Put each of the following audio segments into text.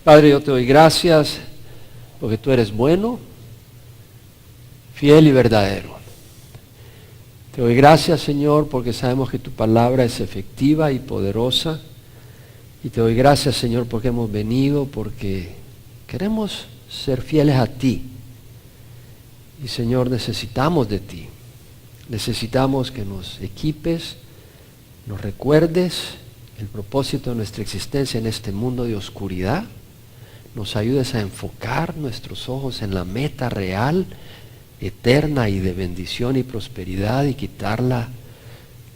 Padre, yo te doy gracias porque tú eres bueno, fiel y verdadero. Te doy gracias, Señor, porque sabemos que tu palabra es efectiva y poderosa. Y te doy gracias, Señor, porque hemos venido, porque queremos ser fieles a ti. Y, Señor, necesitamos de ti. Necesitamos que nos equipes, nos recuerdes el propósito de nuestra existencia en este mundo de oscuridad. Nos ayudes a enfocar nuestros ojos en la meta real, eterna y de bendición y prosperidad, y quitarla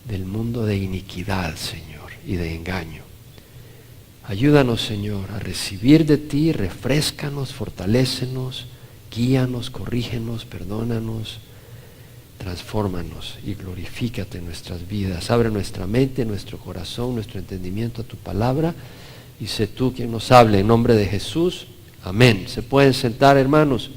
del mundo de iniquidad, Señor, y de engaño. Ayúdanos, Señor, a recibir de ti, refréscanos, fortalécenos, guíanos, corrígenos, perdónanos, transfórmanos y glorifícate en nuestras vidas. Abre nuestra mente, nuestro corazón, nuestro entendimiento a tu palabra, y sé tú quien nos hable. En nombre de Jesús, amén. Se pueden sentar, hermanos.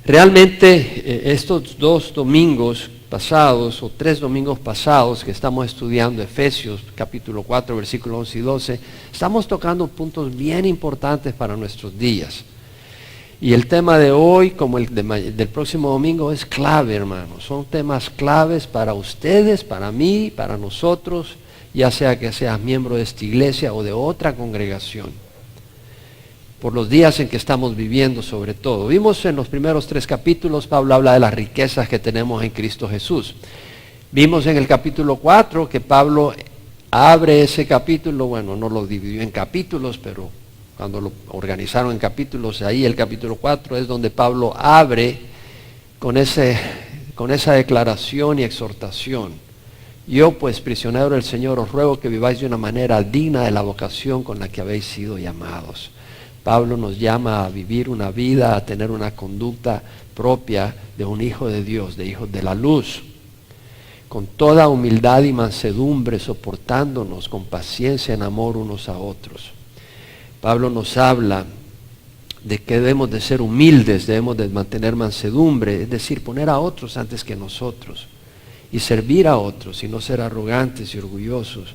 Realmente estos 2 domingos pasados, o 3 domingos pasados que estamos estudiando Efesios capítulo 4, versículos 11 y 12, estamos tocando puntos bien importantes para nuestros días. Y el tema de hoy, como el del próximo domingo, es clave, hermanos. Son temas claves para ustedes, para mí, para nosotros, ya sea que seas miembro de esta iglesia o de otra congregación. Por los días en que estamos viviendo, sobre todo. Vimos en los primeros 3 capítulos, Pablo habla de las riquezas que tenemos en Cristo Jesús. Vimos en el capítulo 4 que Pablo abre ese capítulo, bueno, no lo dividió en capítulos, pero cuando lo organizaron en capítulos, ahí el capítulo 4 es donde Pablo abre con esa declaración y exhortación. Yo, pues, prisionero del Señor, os ruego que viváis de una manera digna de la vocación con la que habéis sido llamados. Pablo nos llama a vivir una vida, a tener una conducta propia de un hijo de Dios, de hijos de la luz, con toda humildad y mansedumbre, soportándonos con paciencia en amor unos a otros. Pablo nos habla de que debemos de ser humildes, debemos de mantener mansedumbre, es decir, poner a otros antes que nosotros, y servir a otros, y no ser arrogantes y orgullosos,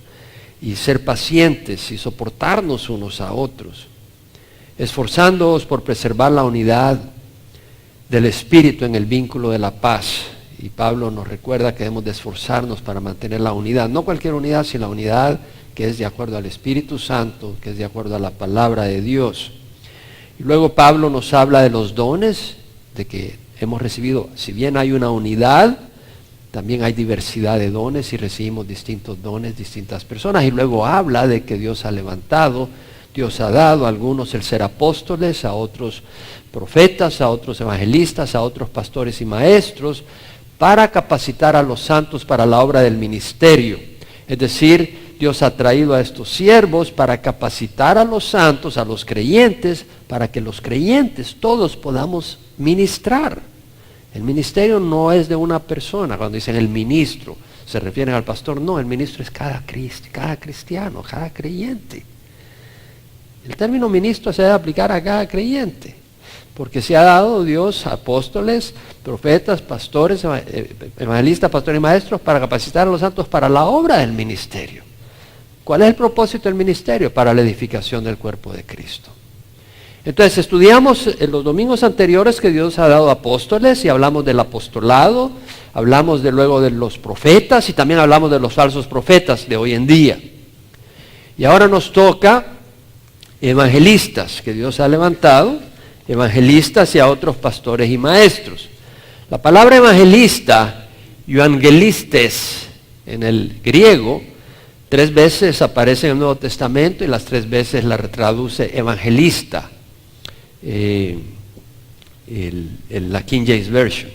y ser pacientes y soportarnos unos a otros, esforzándoos por preservar la unidad del Espíritu en el vínculo de la paz. Y Pablo nos recuerda que debemos de esforzarnos para mantener la unidad, no cualquier unidad, sino la unidad que es de acuerdo al Espíritu Santo, que es de acuerdo a la palabra de Dios. Y luego Pablo nos habla de los dones, de que hemos recibido, si bien hay una unidad, también hay diversidad de dones y recibimos distintos dones, distintas personas. Y luego habla de que Dios ha levantado, Dios ha dado a algunos el ser apóstoles, a otros profetas, a otros evangelistas, a otros pastores y maestros, para capacitar a los santos para la obra del ministerio. Es decir, Dios ha traído a estos siervos para capacitar a los santos, a los creyentes, para que los creyentes todos podamos ministrar. El ministerio no es de una persona. Cuando dicen el ministro, se refieren al pastor. No, el ministro es cada cristiano, cada creyente. El término ministro se debe aplicar a cada creyente, porque se ha dado Dios a apóstoles, profetas, pastores, evangelistas, pastores y maestros para capacitar a los santos para la obra del ministerio. ¿Cuál es el propósito del ministerio? Para la edificación del cuerpo de Cristo. Entonces estudiamos en los domingos anteriores que Dios ha dado apóstoles y hablamos del apostolado, hablamos luego de los profetas y también hablamos de los falsos profetas de hoy en día. Y ahora nos toca evangelistas que Dios ha levantado, evangelistas y a otros pastores y maestros. La palabra evangelista, euangelistes, en el griego, 3 veces aparece en el Nuevo Testamento y las 3 veces la traduce evangelista, la King James Version.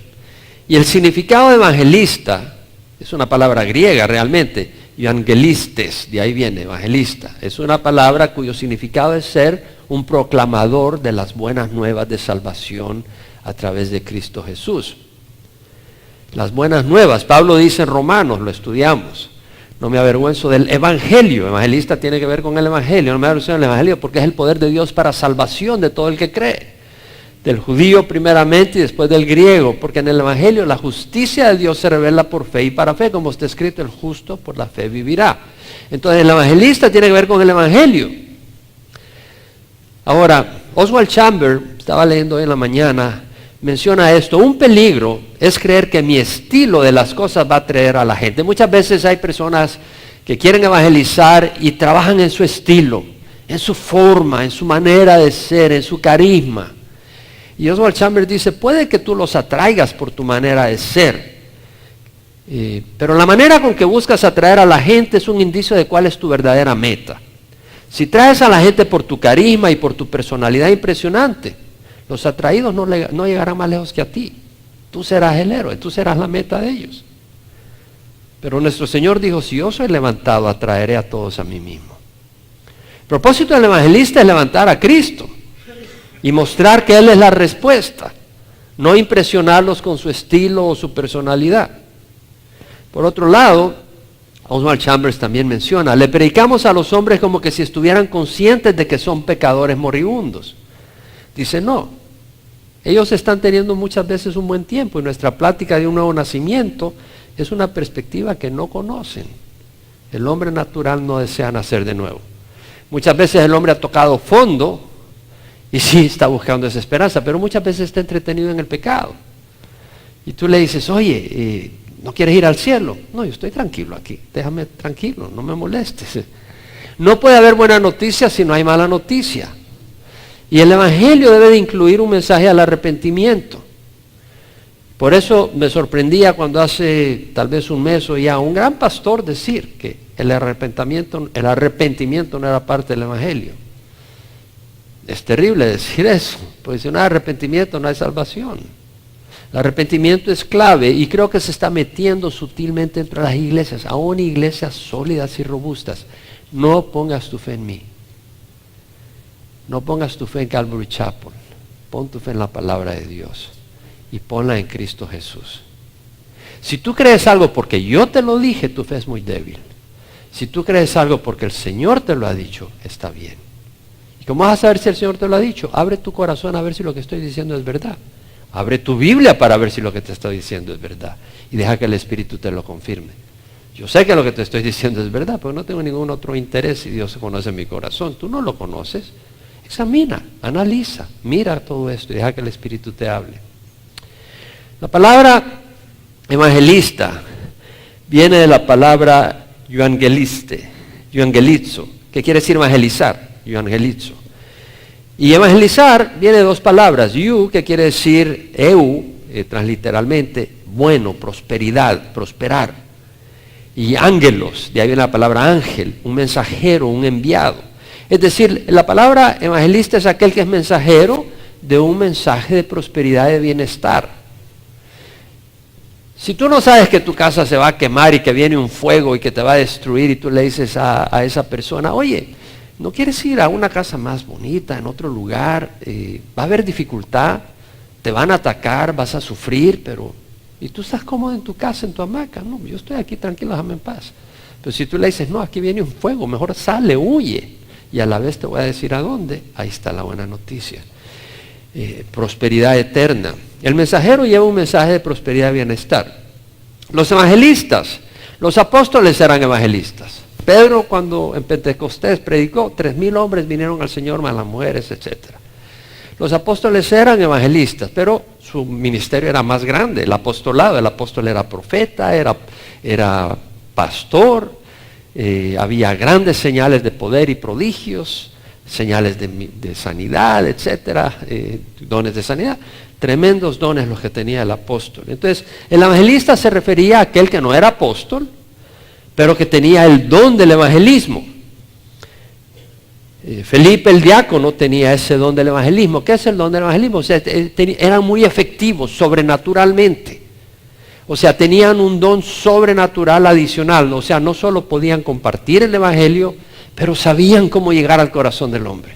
Y el significado de evangelista es una palabra griega realmente, euangelistes, de ahí viene, evangelista. Es una palabra cuyo significado es ser un proclamador de las buenas nuevas de salvación a través de Cristo Jesús. Las buenas nuevas, Pablo dice en Romanos, lo estudiamos, no me avergüenzo del evangelio. Evangelista tiene que ver con el evangelio, no me avergüenzo del evangelio porque es el poder de Dios para salvación de todo el que cree. Del judío primeramente y después del griego, porque en el evangelio la justicia de Dios se revela por fe y para fe, como está escrito, el justo por la fe vivirá. Entonces el evangelista tiene que ver con el evangelio. Ahora, Oswald Chambers, estaba leyendo hoy en la mañana, menciona esto: un peligro es creer que mi estilo de las cosas va a atraer a la gente. Muchas veces hay personas que quieren evangelizar y trabajan en su estilo, en su forma, en su manera de ser, en su carisma. Y Oswald Chambers dice, puede que tú los atraigas por tu manera de ser, pero la manera con que buscas atraer a la gente es un indicio de cuál es tu verdadera meta. Si traes a la gente por tu carisma y por tu personalidad impresionante, los atraídos no llegarán más lejos que a ti. Tú serás el héroe, tú serás la meta de ellos. Pero nuestro Señor dijo, si yo soy levantado, atraeré a todos a mí mismo. El propósito del evangelista es levantar a Cristo y mostrar que Él es la respuesta, no impresionarlos con su estilo o su personalidad. Por otro lado, Oswald Chambers también menciona, le predicamos a los hombres como que si estuvieran conscientes de que son pecadores moribundos. Dice, no, ellos están teniendo muchas veces un buen tiempo y nuestra plática de un nuevo nacimiento es una perspectiva que no conocen. El hombre natural no desea nacer de nuevo. Muchas veces el hombre ha tocado fondo y sí está buscando esa esperanza, pero muchas veces está entretenido en el pecado. Y tú le dices, oye, ¿no quieres ir al cielo? No, yo estoy tranquilo aquí, déjame tranquilo, no me molestes. No puede haber buena noticia si no hay mala noticia. Y el evangelio debe de incluir un mensaje al arrepentimiento. Por eso me sorprendía cuando hace tal vez un mes oía a un gran pastor decir que el arrepentimiento no era parte del evangelio. Es terrible decir eso, porque si no hay arrepentimiento no hay salvación. El arrepentimiento es clave y creo que se está metiendo sutilmente entre las iglesias, aún iglesias sólidas y robustas. No pongas tu fe en mí. No pongas tu fe en Calvary Chapel. Pon tu fe en la palabra de Dios y ponla en Cristo Jesús. Si tú crees algo porque yo te lo dije, tu fe es muy débil. Si tú crees algo porque el Señor te lo ha dicho, está bien. ¿Y cómo vas a saber si el Señor te lo ha dicho? Abre tu corazón a ver si lo que estoy diciendo es verdad. Abre tu Biblia para ver si lo que te estoy diciendo es verdad. Y deja que el Espíritu te lo confirme. Yo sé que lo que te estoy diciendo es verdad, pero no tengo ningún otro interés y Dios conoce mi corazón. Tú no lo conoces. Examina, analiza, mira todo esto y deja que el Espíritu te hable. La palabra evangelista viene de la palabra evangelizo, que quiere decir evangelizar, evangelizo. Y evangelizar viene de dos palabras, que quiere decir transliteralmente, bueno, prosperidad, prosperar. Y ángelos, de ahí viene la palabra ángel, un mensajero, un enviado. Es decir, la palabra evangelista es aquel que es mensajero de un mensaje de prosperidad y de bienestar. Si tú no sabes que tu casa se va a quemar y que viene un fuego y que te va a destruir y tú le dices a esa persona, oye, ¿no quieres ir a una casa más bonita, en otro lugar? Va a haber dificultad, te van a atacar, vas a sufrir, pero... Y tú estás cómodo en tu casa, en tu hamaca. No, yo estoy aquí tranquilo, déjame en paz. Pero si tú le dices, no, aquí viene un fuego, mejor sale, huye. Y a la vez te voy a decir a dónde. Ahí está la buena noticia. Prosperidad eterna. El mensajero lleva un mensaje de prosperidad y bienestar. Los evangelistas, los apóstoles eran evangelistas. Pedro, cuando en Pentecostés predicó, 3,000 hombres vinieron al Señor, más las mujeres, etc. Los apóstoles eran evangelistas, pero su ministerio era más grande. El apostolado, el apóstol era profeta, era pastor, había grandes señales de poder y prodigios, señales de sanidad, etcétera, dones de sanidad. Tremendos dones los que tenía el apóstol. Entonces, el evangelista se refería a aquel que no era apóstol, pero que tenía el don del evangelismo. Felipe el diácono tenía ese don del evangelismo. ¿Qué es el don del evangelismo? O sea, eran muy efectivos sobrenaturalmente. O sea, tenían un don sobrenatural adicional. O sea, no solo podían compartir el evangelio, pero sabían cómo llegar al corazón del hombre.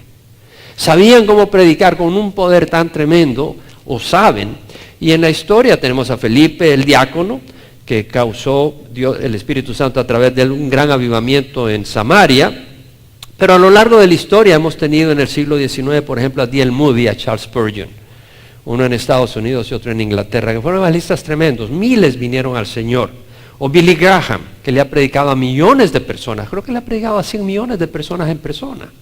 Sabían cómo predicar con un poder tan tremendo, o saben. Y en la historia tenemos a Felipe el diácono, que causó el Espíritu Santo a través de un gran avivamiento en Samaria. Pero a lo largo de la historia hemos tenido en el siglo XIX, por ejemplo, a D.L. Moody, a Charles Spurgeon, uno en Estados Unidos y otro en Inglaterra, que fueron evangelistas tremendos. Miles vinieron al Señor. O Billy Graham, que le ha predicado a millones de personas. Creo que le ha predicado a 100 millones de personas en persona.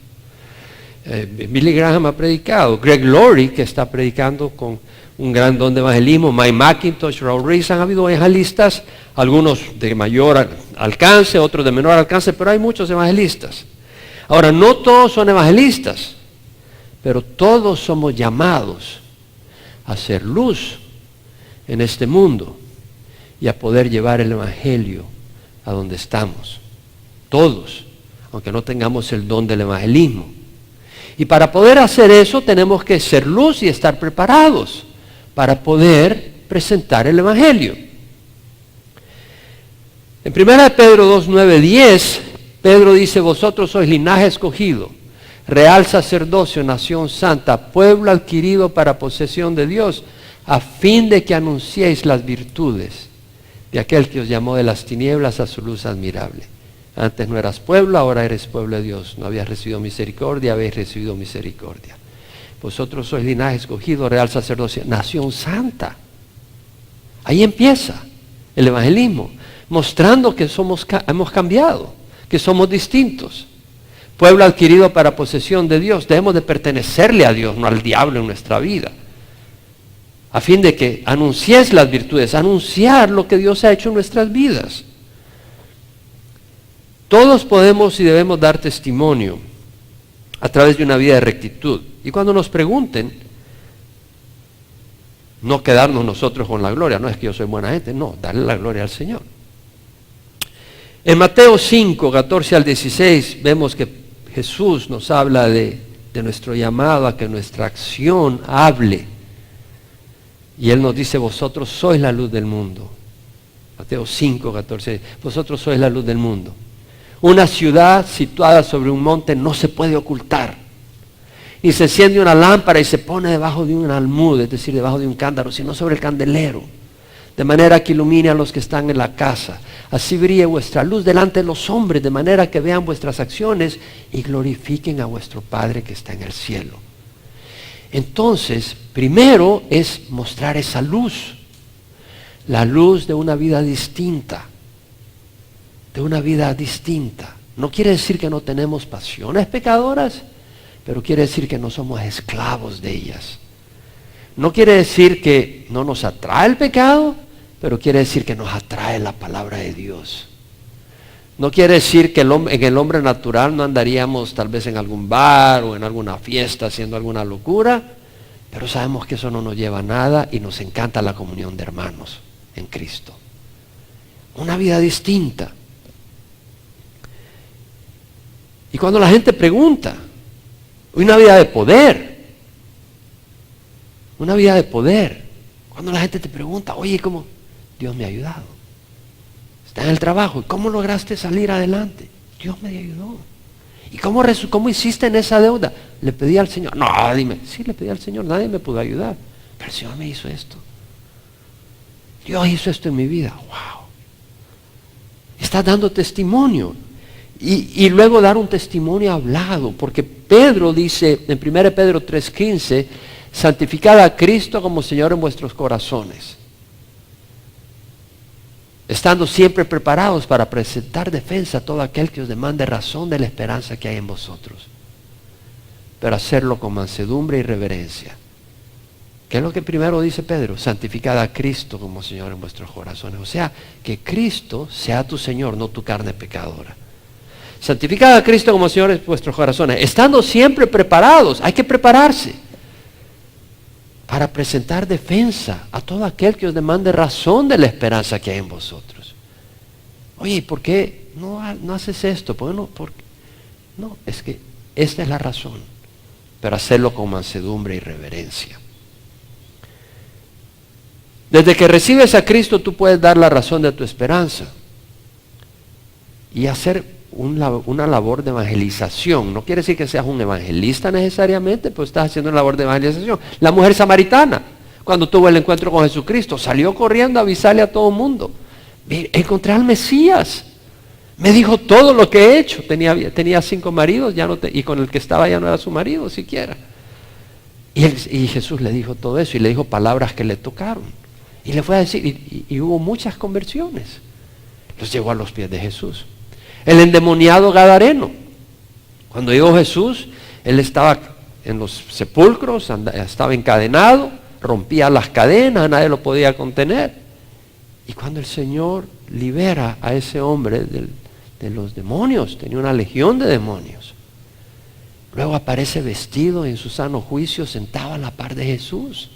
Billy Graham ha predicado, Greg Laurie, que está predicando con un gran don de evangelismo, Mike McIntosh, Raul Rees, han habido evangelistas, algunos de mayor alcance, otros de menor alcance, pero hay muchos evangelistas. Ahora, no todos son evangelistas, pero todos somos llamados a hacer luz en este mundo y a poder llevar el evangelio a donde estamos. Todos, aunque no tengamos el don del evangelismo. Y para poder hacer eso tenemos que ser luz y estar preparados para poder presentar el evangelio. En 1 Pedro 2, 9, 10, Pedro dice: vosotros sois linaje escogido, real sacerdocio, nación santa, pueblo adquirido para posesión de Dios, a fin de que anunciéis las virtudes de aquel que os llamó de las tinieblas a su luz admirable. Antes no eras pueblo, ahora eres pueblo de Dios. No habías recibido misericordia, habéis recibido misericordia. Vosotros sois linaje escogido, real sacerdocio, nación santa. Ahí empieza el evangelismo, mostrando que hemos cambiado, que somos distintos. Pueblo adquirido para posesión de Dios. Debemos de pertenecerle a Dios, no al diablo en nuestra vida. A fin de que anunciéis las virtudes, anunciar lo que Dios ha hecho en nuestras vidas. Todos podemos y debemos dar testimonio a través de una vida de rectitud. Y cuando nos pregunten, no quedarnos nosotros con la gloria, no es que yo soy buena gente, no, darle la gloria al Señor. En Mateo 5, 14 al 16, vemos que Jesús nos habla de nuestro llamado a que nuestra acción hable. Y Él nos dice: vosotros sois la luz del mundo. Mateo 5, 14, vosotros sois la luz del mundo. Una ciudad situada sobre un monte no se puede ocultar. Ni se enciende una lámpara y se pone debajo de un almud, es decir, debajo de un cántaro, sino sobre el candelero, de manera que ilumine a los que están en la casa. Así brille vuestra luz delante de los hombres, de manera que vean vuestras acciones y glorifiquen a vuestro Padre que está en el cielo. Entonces, primero es mostrar esa luz, la luz de una vida distinta. De una vida distinta. No quiere decir que no tenemos pasiones pecadoras, pero quiere decir que no somos esclavos de ellas. No quiere decir que no nos atrae el pecado, pero quiere decir que nos atrae la palabra de Dios. No quiere decir que en el hombre natural no andaríamos tal vez en algún bar o en alguna fiesta haciendo alguna locura, pero sabemos que eso no nos lleva a nada y nos encanta la comunión de hermanos en Cristo. Una vida distinta. Y cuando la gente pregunta, una vida de poder, una vida de poder, cuando la gente te pregunta: oye, ¿cómo? Dios me ha ayudado. Está en el trabajo, ¿y cómo lograste salir adelante? Dios me ayudó. ¿Y cómo hiciste en esa deuda? Le pedí al Señor. No, dime, sí le pedí al Señor, nadie me pudo ayudar, pero el Señor me hizo esto. Dios hizo esto en mi vida. Wow. Estás dando testimonio. Y luego dar un testimonio hablado, porque Pedro dice en 1 Pedro 3:15: santificad a Cristo como Señor en vuestros corazones, estando siempre preparados para presentar defensa a todo aquel que os demande razón de la esperanza que hay en vosotros, pero hacerlo con mansedumbre y reverencia. ¿Qué es lo que primero dice Pedro? Santificad a Cristo como Señor en vuestros corazones. O sea, que Cristo sea tu Señor, no tu carne pecadora. Santificad a Cristo como Señor en vuestros corazones, estando siempre preparados. Hay que prepararse para presentar defensa a todo aquel que os demande razón de la esperanza que hay en vosotros. Oye, ¿por qué no haces esto? ¿Por qué no? No, es que esta es la razón, pero hacerlo con mansedumbre y reverencia. Desde que recibes a Cristo, tú puedes dar la razón de tu esperanza y hacer una labor de evangelización. No quiere decir que seas un evangelista necesariamente, pero estás haciendo una labor de evangelización. La mujer samaritana, cuando tuvo el encuentro con Jesucristo, salió corriendo a avisarle a todo el mundo: encontré al Mesías, me dijo todo lo que he hecho. Tenía 5 maridos, y con el que estaba ya no era su marido siquiera. Y Jesús le dijo todo eso y le dijo palabras que le tocaron. Y le fue a decir, y hubo muchas conversiones. Los llevó a los pies de Jesús. El endemoniado gadareno, cuando llegó Jesús, Él estaba en los sepulcros, estaba encadenado, rompía las cadenas, nadie lo podía contener. Y cuando el Señor libera a ese hombre de los demonios, tenía una legión de demonios, luego aparece vestido en su sano juicio, sentado a la par de Jesús.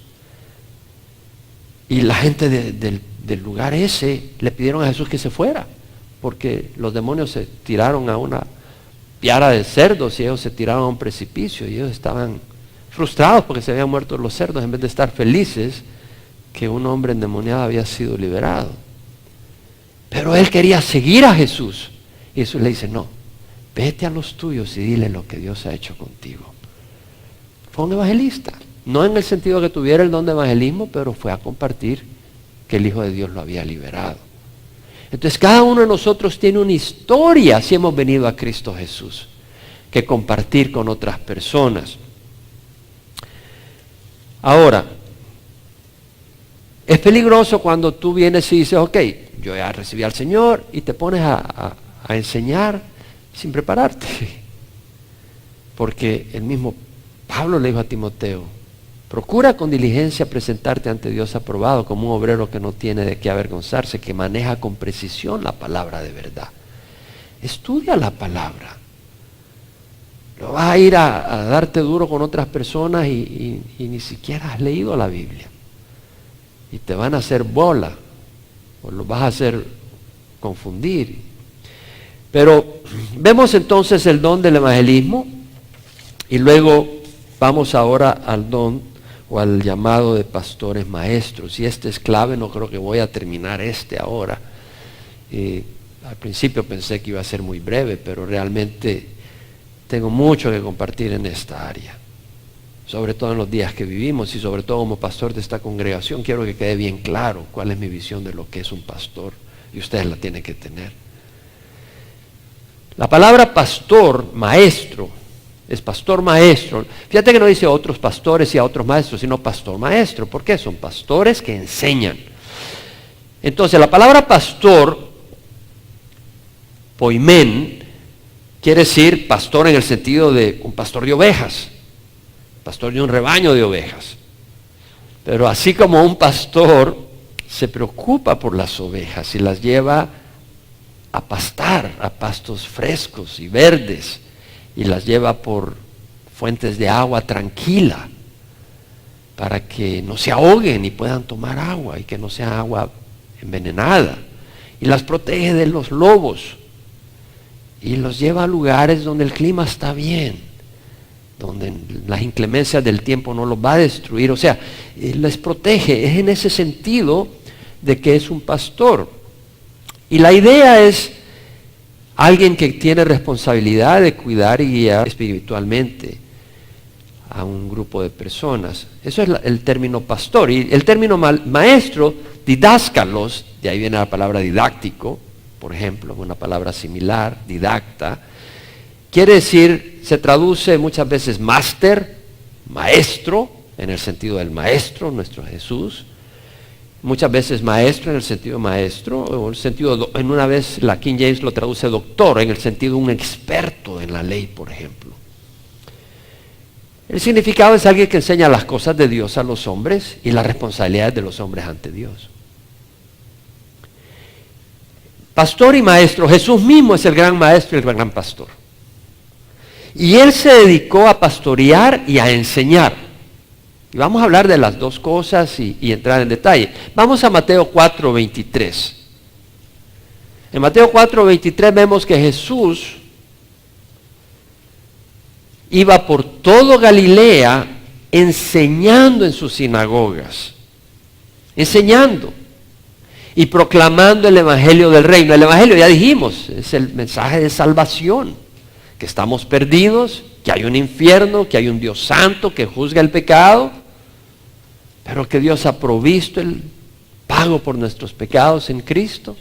Y la gente del lugar ese le pidieron a Jesús que se fuera, porque los demonios se tiraron a una piara de cerdos y ellos se tiraron a un precipicio y ellos estaban frustrados porque se habían muerto los cerdos en vez de estar felices que un hombre endemoniado había sido liberado. Pero él quería seguir a Jesús y Jesús le dice, no, vete a los tuyos y dile lo que Dios ha hecho contigo. Fue un evangelista, no en el sentido que tuviera el don de evangelismo, pero fue a compartir que el Hijo de Dios lo había liberado. Entonces cada uno de nosotros tiene una historia si hemos venido a Cristo Jesús, que compartir con otras personas. Ahora, es peligroso cuando tú vienes y dices, ok, yo ya recibí al Señor, y te pones a enseñar sin prepararte. Porque el mismo Pablo le dijo a Timoteo, procura con diligencia presentarte ante Dios aprobado como un obrero que no tiene de qué avergonzarse, que maneja con precisión la palabra de verdad. Estudia la palabra. No vas a ir a darte duro con otras personas y ni siquiera has leído la Biblia. Y te van a hacer bola, o los vas a hacer confundir. Pero vemos entonces el don del evangelismo, y luego vamos ahora al don o al llamado de pastores maestros. Y este es clave, no creo que voy a terminar ahora. Al principio pensé que iba a ser muy breve, pero realmente tengo mucho que compartir en esta área. Sobre todo en los días que vivimos y sobre todo como pastor de esta congregación, quiero que quede bien claro cuál es mi visión de lo que es un pastor. Y ustedes la tienen que tener. La palabra pastor, maestro, es pastor maestro. Fíjate que no dice otros pastores y a otros maestros, sino pastor maestro. ¿Por qué? Son pastores que enseñan. Entonces la palabra pastor, poimen, quiere decir pastor en el sentido de un pastor de ovejas, pastor de un rebaño de ovejas. Pero así como un pastor se preocupa por las ovejas y las lleva a pastar a pastos frescos y verdes, y las lleva por fuentes de agua tranquila para que no se ahoguen y puedan tomar agua y que no sea agua envenenada, y las protege de los lobos y los lleva a lugares donde el clima está bien, donde las inclemencias del tiempo no los va a destruir. O sea, les protege. Es en ese sentido de que es un pastor. Y la idea es alguien que tiene responsabilidad de cuidar y guiar espiritualmente a un grupo de personas. Eso es el término pastor. Y el término maestro, didáscalos, de ahí viene la palabra didáctico, por ejemplo, una palabra similar, didacta, quiere decir, se traduce muchas veces máster, maestro, en el sentido del maestro, nuestro Jesús. Muchas veces maestro en el sentido maestro, o en el sentido, en una vez la King James lo traduce doctor, en el sentido de un experto en la ley, por ejemplo. El significado es alguien que enseña las cosas de Dios a los hombres y las responsabilidades de los hombres ante Dios. Pastor y maestro, Jesús mismo es el gran maestro y el gran pastor. Y Él se dedicó a pastorear y a enseñar. Y vamos a hablar de las dos cosas y entrar en detalle. Vamos a Mateo 4:23. En Mateo 4:23 vemos que Jesús iba por todo Galilea enseñando en sus sinagogas. Enseñando y proclamando el evangelio del reino. El evangelio, ya dijimos, es el mensaje de salvación, que estamos perdidos, que hay un infierno, que hay un Dios santo que juzga el pecado, pero que Dios ha provisto el pago por nuestros pecados en Cristo,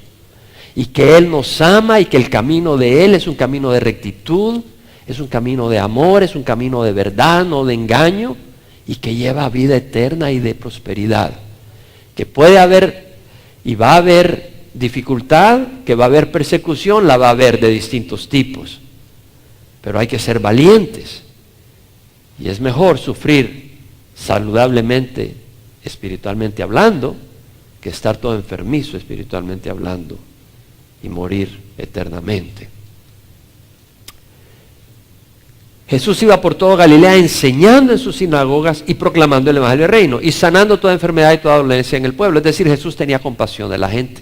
y que Él nos ama y que el camino de Él es un camino de rectitud, es un camino de amor, es un camino de verdad, no de engaño, y que lleva a vida eterna y de prosperidad. Que puede haber y va a haber dificultad, que va a haber persecución, la va a haber de distintos tipos. Pero hay que ser valientes Y es mejor sufrir saludablemente, espiritualmente hablando, que estar todo enfermizo espiritualmente hablando y morir eternamente. Jesús iba por toda Galilea enseñando en sus sinagogas y proclamando el evangelio del reino y sanando toda enfermedad y toda dolencia en el pueblo. Es decir, Jesús tenía compasión de la gente.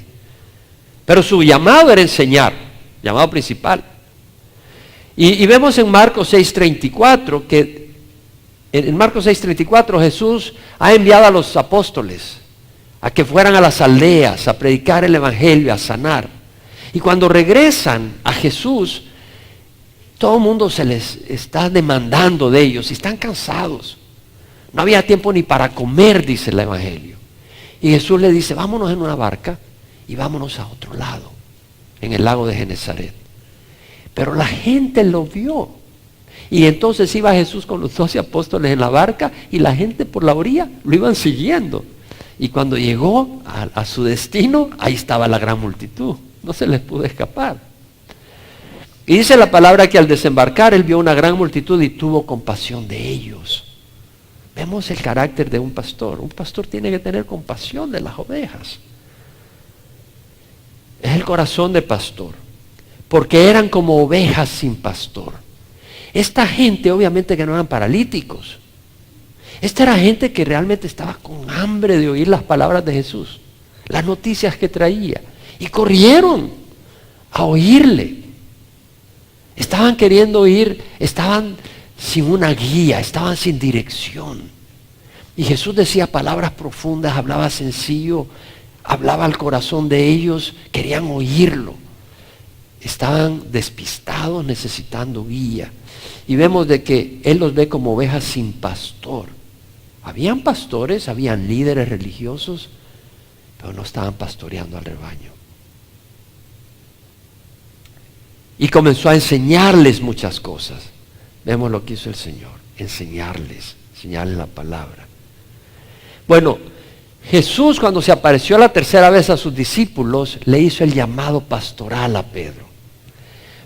Pero su llamado era enseñar, llamado principal. Y vemos en Marcos 6:34 que en Marcos 6:34 Jesús ha enviado a los apóstoles a que fueran a las aldeas a predicar el evangelio, a sanar. Y cuando regresan a Jesús, todo el mundo se les está demandando de ellos y están cansados. No había tiempo ni para comer, dice el evangelio. Y Jesús le dice, vámonos en una barca y vámonos a otro lado, en el lago de Genesaret. Pero la gente lo vio. Y entonces iba Jesús con los 12 apóstoles en la barca y la gente por la orilla lo iban siguiendo. Y cuando llegó a su destino, ahí estaba la gran multitud. No se les pudo escapar. Y dice la palabra que al desembarcar él vio una gran multitud y tuvo compasión de ellos. Vemos el carácter de un pastor. Un pastor tiene que tener compasión de las ovejas. Es el corazón de pastor. Porque eran como ovejas sin pastor. Esta gente obviamente que no eran paralíticos. Esta era gente que realmente estaba con hambre de oír las palabras de Jesús. Las noticias que traía. Y corrieron a oírle. Estaban queriendo oír, estaban sin una guía, estaban sin dirección. Y Jesús decía palabras profundas, hablaba sencillo, hablaba al corazón de ellos, querían oírlo. Estaban despistados, necesitando guía. Y vemos de que Él los ve como ovejas sin pastor. Habían pastores, habían líderes religiosos, pero no estaban pastoreando al rebaño. Y comenzó a enseñarles muchas cosas. Vemos lo que hizo el Señor, enseñarles la palabra. Bueno, Jesús cuando se apareció la tercera vez a sus discípulos, le hizo el llamado pastoral a Pedro.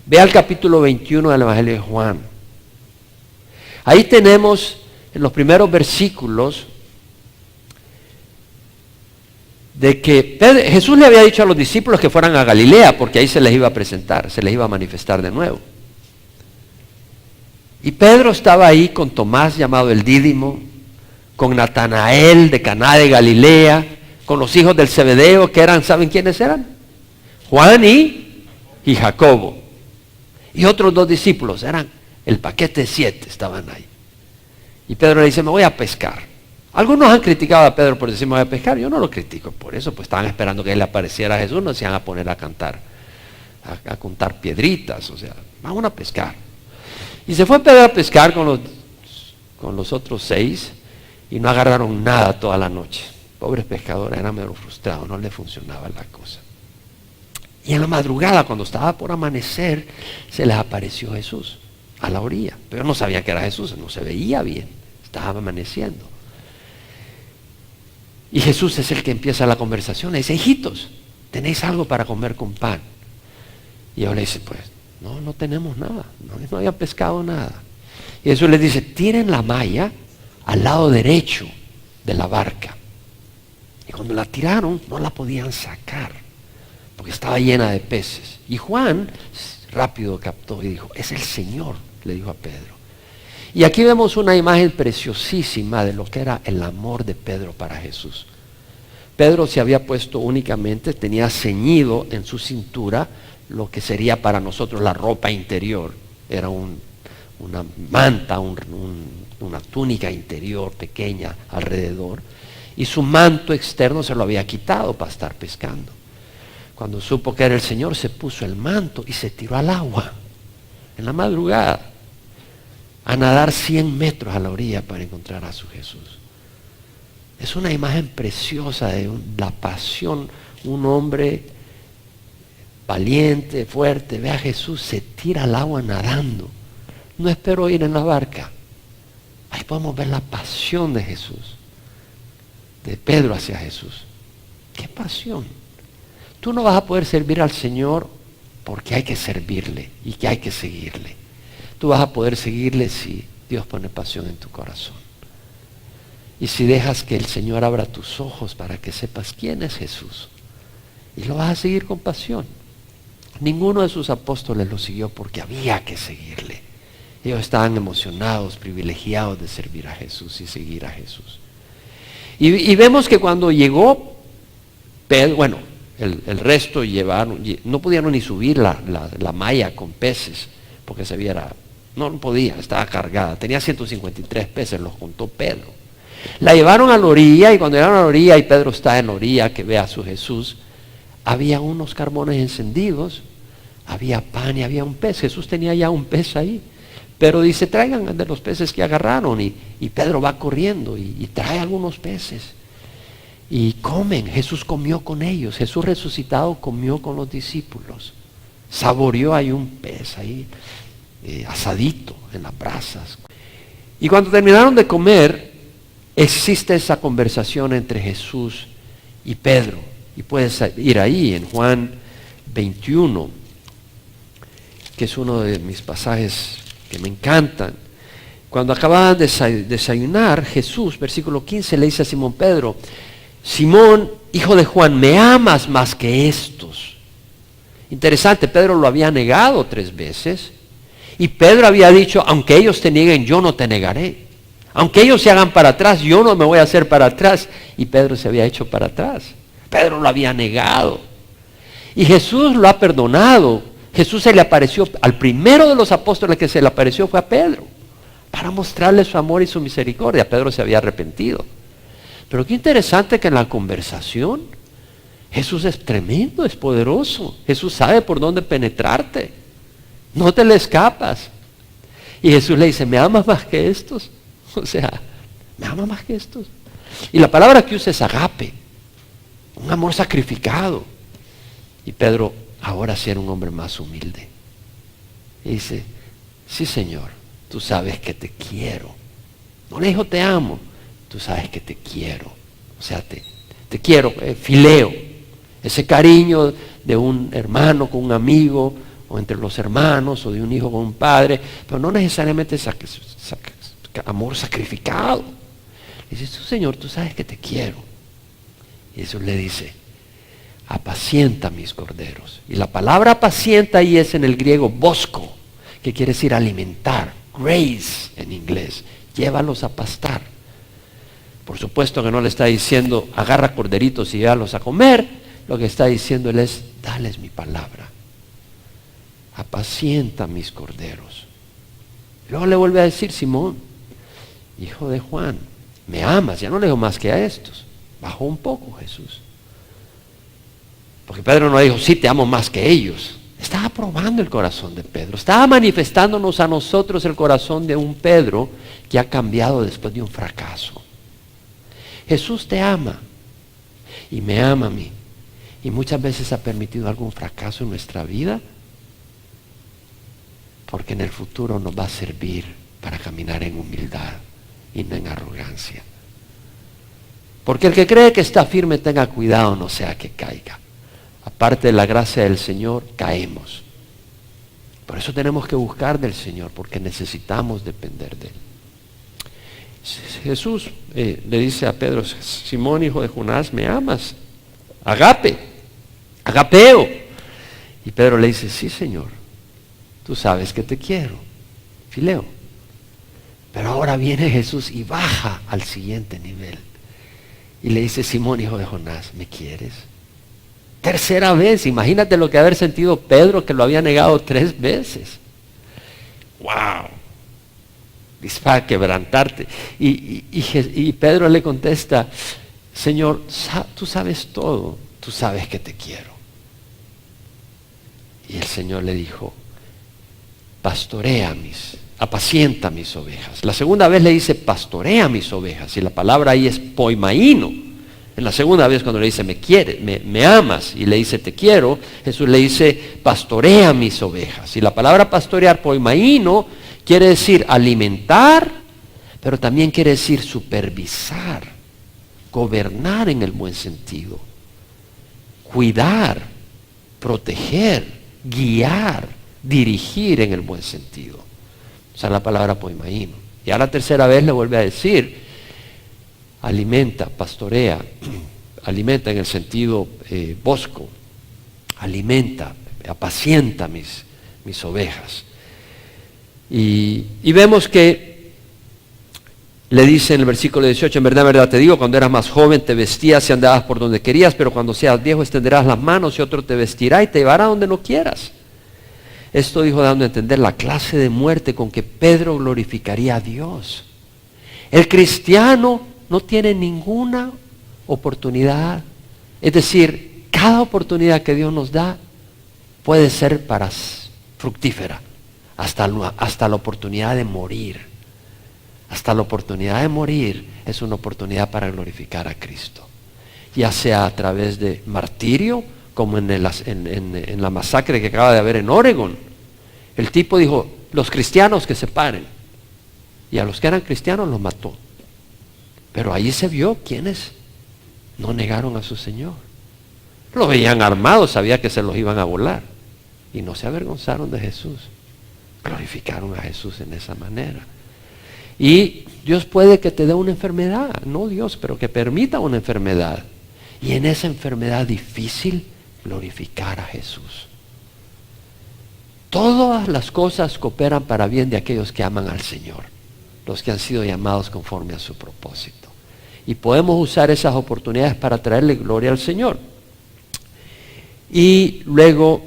Ve al capítulo 21 del Evangelio de Juan. Ahí tenemos en los primeros versículos de que Jesús le había dicho a los discípulos que fueran a Galilea porque ahí se les iba a presentar, se les iba a manifestar de nuevo. Y Pedro estaba ahí con Tomás llamado el Dídimo, con Natanael de Caná de Galilea, con los hijos del Zebedeo que eran, ¿saben quiénes eran? Juan y Jacobo. Y otros 2 discípulos, eran el paquete de 7, estaban ahí. Y Pedro le dice, me voy a pescar. Algunos han criticado a Pedro por decir me voy a pescar, yo no lo critico por eso, pues estaban esperando que él le apareciera a Jesús, no se iban a poner a cantar, a contar piedritas, o sea, vamos a pescar. Y se fue Pedro a pescar con los otros 6 y no agarraron nada toda la noche. Pobres pescadores, eran medio frustrados, no les funcionaba la cosa. Y en la madrugada, cuando estaba por amanecer, se les apareció Jesús a la orilla, pero no sabían que era Jesús, no se veía bien, estaba amaneciendo. Y Jesús es el que empieza la conversación. Le dice, hijitos, ¿tenéis algo para comer con pan? Y ellos le dicen, pues, no tenemos nada. No había pescado nada. Y Jesús les dice, tiren la malla al lado derecho de la barca. Y cuando la tiraron, no la podían sacar, porque estaba llena de peces. Y Juan rápido captó y dijo, es el Señor, le dijo a Pedro. Y aquí vemos una imagen preciosísima de lo que era el amor de Pedro para Jesús. Pedro se había puesto únicamente, tenía ceñido en su cintura lo que sería para nosotros la ropa interior. Era una manta, una túnica interior pequeña alrededor. Y su manto externo se lo había quitado para estar pescando. Cuando supo que era el Señor, se puso el manto y se tiró al agua en la madrugada, a nadar 100 metros a la orilla para encontrar a su Jesús. Es una imagen preciosa de la pasión. Un hombre valiente, fuerte, ve a Jesús, se tira al agua nadando. No espero ir en la barca. Ahí podemos ver la pasión de Jesús, de Pedro hacia Jesús. ¡Qué pasión! Tú no vas a poder servir al Señor porque hay que servirle y que hay que seguirle. Tú vas a poder seguirle si Dios pone pasión en tu corazón. Y si dejas que el Señor abra tus ojos para que sepas quién es Jesús, y lo vas a seguir con pasión. Ninguno de sus apóstoles lo siguió porque había que seguirle. Ellos estaban emocionados, privilegiados de servir a Jesús y seguir a Jesús. Y vemos que cuando llegó Pedro, bueno, el resto llevaron, no pudieron ni subir la malla con peces, porque se viera, no podía, estaba cargada, tenía 153 peces, los contó Pedro. La llevaron a la orilla, y cuando llegaron a la orilla y Pedro está en la orilla que ve a su Jesús, había unos carbones encendidos, había pan y había un pez. Jesús tenía ya un pez ahí. Pero dice, traigan de los peces que agarraron. Y Pedro va corriendo y trae algunos peces. Y comen. Jesús comió con ellos. Jesús resucitado comió con los discípulos. Saboreó ahí un pez ahí, asadito en las brasas. Y cuando terminaron de comer, existe esa conversación entre Jesús y Pedro. Y puedes ir ahí en Juan 21, que es uno de mis pasajes que me encantan. Cuando acababan de desayunar, Jesús, versículo 15, le dice a Simón Pedro, Simón, hijo de Juan, ¿me amas más que estos? Interesante, Pedro lo había negado 3 veces. Y Pedro había dicho, aunque ellos te nieguen, yo no te negaré. Aunque ellos se hagan para atrás, yo no me voy a hacer para atrás. Y Pedro se había hecho para atrás. Pedro lo había negado. Y Jesús lo ha perdonado. Jesús se le apareció, al primero de los apóstoles que se le apareció fue a Pedro, para mostrarle su amor y su misericordia. Pedro se había arrepentido. Pero qué interesante que en la conversación, Jesús es tremendo, es poderoso. Jesús sabe por dónde penetrarte. No te le escapas. Y Jesús le dice, ¿me amas más que estos? O sea, ¿me amas más que estos? Y la palabra que usa es agape. Un amor sacrificado. Y Pedro ahora sí era un hombre más humilde. Y dice, sí Señor, tú sabes que te quiero. No le dijo te amo, tú sabes que te quiero. O sea, te quiero, fileo. Ese cariño de un hermano con un amigo, o entre los hermanos, o de un hijo con un padre, pero no necesariamente amor sacrificado. Dice, tú Señor, tú sabes que te quiero. Y Jesús le dice, apacienta mis corderos. Y la palabra apacienta ahí es en el griego bosco, que quiere decir alimentar, graze en inglés, llévalos a pastar. Por supuesto que no le está diciendo agarra corderitos y llévalos a comer. Lo que está diciendo él es, dales mi palabra, apacienta mis corderos. Luego le vuelve a decir, Simón, hijo de Juan, me amas. Ya no le digo más que a estos. Bajó un poco Jesús. Porque Pedro no dijo, sí, te amo más que ellos. Estaba probando el corazón de Pedro. Estaba manifestándonos a nosotros el corazón de un Pedro que ha cambiado después de un fracaso. Jesús te ama y me ama a mí. Y muchas veces ha permitido algún fracaso en nuestra vida porque en el futuro nos va a servir para caminar en humildad y no en arrogancia. Porque el que cree que está firme tenga cuidado, no sea que caiga. Aparte de la gracia del Señor, caemos. Por eso tenemos que buscar del Señor, porque necesitamos depender de Él. Jesús le dice a Pedro, Simón, hijo de Jonás, ¿me amas? Agape, agapeo. Y Pedro le dice, sí Señor, tú sabes que te quiero, fileo. Pero ahora viene Jesús y baja al siguiente nivel. Y le dice, Simón, hijo de Jonás, ¿me quieres? Tercera vez, imagínate lo que haber sentido Pedro, que lo había negado 3 veces. ¡Wow! Dice, para quebrantarte. Y Pedro le contesta, Señor, tú sabes todo, tú sabes que te quiero. Y el Señor le dijo, apacienta mis ovejas. La segunda vez le dice, pastorea mis ovejas. Y la palabra ahí es poimaíno. En la segunda vez cuando le dice, me quieres, me amas, y le dice, te quiero, Jesús le dice, pastorea mis ovejas. Y la palabra pastorear, poimaíno, quiere decir alimentar, pero también quiere decir supervisar, gobernar en el buen sentido, cuidar, proteger, guiar, dirigir en el buen sentido. O sea, la palabra poimaíno. Y a la tercera vez le vuelve a decir, alimenta, pastorea, alimenta en el sentido bosco, alimenta, apacienta mis ovejas. Y vemos que le dice en el versículo 18, en verdad te digo, cuando eras más joven te vestías y andabas por donde querías, pero cuando seas viejo extenderás las manos y otro te vestirá y te llevará donde no quieras. Esto dijo dando a entender la clase de muerte con que Pedro glorificaría a Dios. El cristiano no tiene ninguna oportunidad. Es decir, cada oportunidad que Dios nos da puede ser fructífera. Hasta la oportunidad de morir. Hasta la oportunidad de morir es una oportunidad para glorificar a Cristo. Ya sea a través de martirio, como en la masacre que acaba de haber en Oregon. El tipo dijo, los cristianos que se paren. Y a los que eran cristianos los mató. Pero ahí se vio quienes no negaron a su Señor. Lo veían armados, sabía que se los iban a volar. Y no se avergonzaron de Jesús. Glorificaron a Jesús en esa manera. Y Dios puede que te dé una enfermedad, no Dios, pero que permita una enfermedad. Y en esa enfermedad difícil, glorificar a Jesús. Todas las cosas cooperan para bien de aquellos que aman al Señor, los que han sido llamados conforme a su propósito. Y podemos usar esas oportunidades para traerle gloria al Señor. Y luego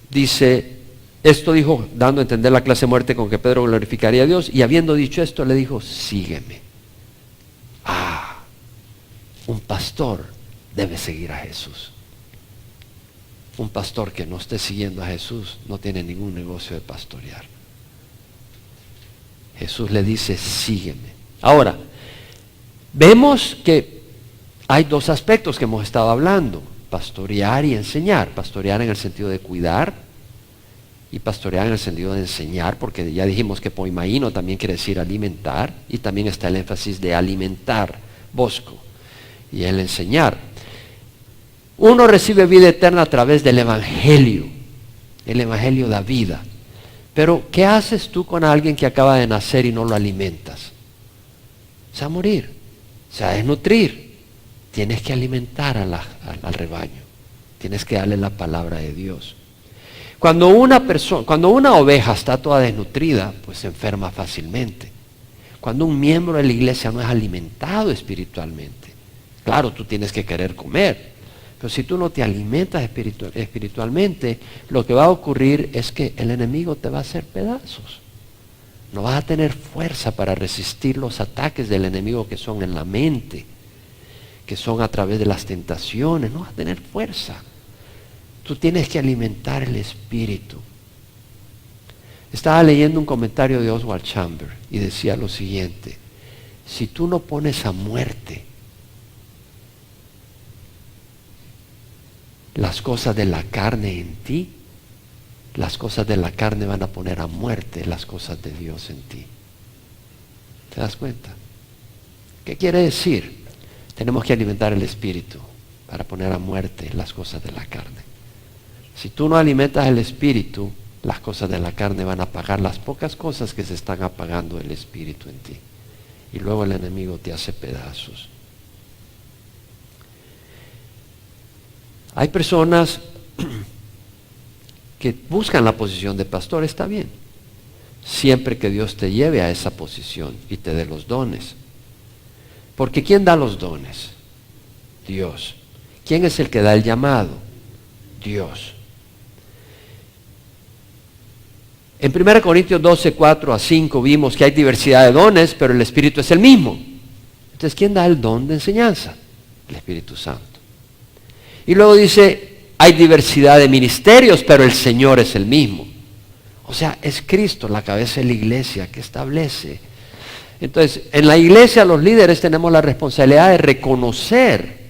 dice, esto dijo, dando a entender la clase de muerte con que Pedro glorificaría a Dios, y habiendo dicho esto, le dijo, sígueme. Un pastor debe seguir a Jesús. Un pastor que no esté siguiendo a Jesús no tiene ningún negocio de pastorear. Jesús le dice, sígueme. Ahora, vemos que hay dos aspectos que hemos estado hablando, pastorear y enseñar. Pastorear en el sentido de cuidar y pastorear en el sentido de enseñar, porque ya dijimos que poimaíno también quiere decir alimentar, y también está el énfasis de alimentar, bosco, y el enseñar. Uno recibe vida eterna a través del Evangelio. El Evangelio da vida. Pero, ¿qué haces tú con alguien que acaba de nacer y no lo alimentas? Se va a morir, se va a desnutrir. Tienes que alimentar al rebaño. Tienes que darle la palabra de Dios. Cuando una oveja está toda desnutrida, pues se enferma fácilmente. Cuando un miembro de la iglesia no es alimentado espiritualmente, claro, tú tienes que querer comer. Pero si tú no te alimentas espiritualmente, lo que va a ocurrir es que el enemigo te va a hacer pedazos. No vas a tener fuerza para resistir los ataques del enemigo que son en la mente, que son a través de las tentaciones. No vas a tener fuerza. Tú tienes que alimentar el espíritu. Estaba leyendo un comentario de Oswald Chambers y decía lo siguiente: si tú no pones a muerte las cosas de la carne en ti, las cosas de la carne van a poner a muerte las cosas de Dios en ti. ¿Te das cuenta? ¿Qué quiere decir? Tenemos que alimentar el espíritu para poner a muerte las cosas de la carne. Si tú no alimentas el espíritu, las cosas de la carne van a apagar las pocas cosas que se están apagando del espíritu en ti. Y luego el enemigo te hace pedazos. Hay personas que buscan la posición de pastor, está bien, siempre que Dios te lleve a esa posición y te dé los dones. Porque ¿quién da los dones? Dios. ¿Quién es el que da el llamado? Dios. En 1 Corintios 12, 4 a 5 vimos que hay diversidad de dones, pero el Espíritu es el mismo. Entonces, ¿quién da el don de enseñanza? El Espíritu Santo. Y luego dice, hay diversidad de ministerios, pero el Señor es el mismo. O sea, es Cristo la cabeza de la iglesia que establece. Entonces, en la iglesia los líderes tenemos la responsabilidad de reconocer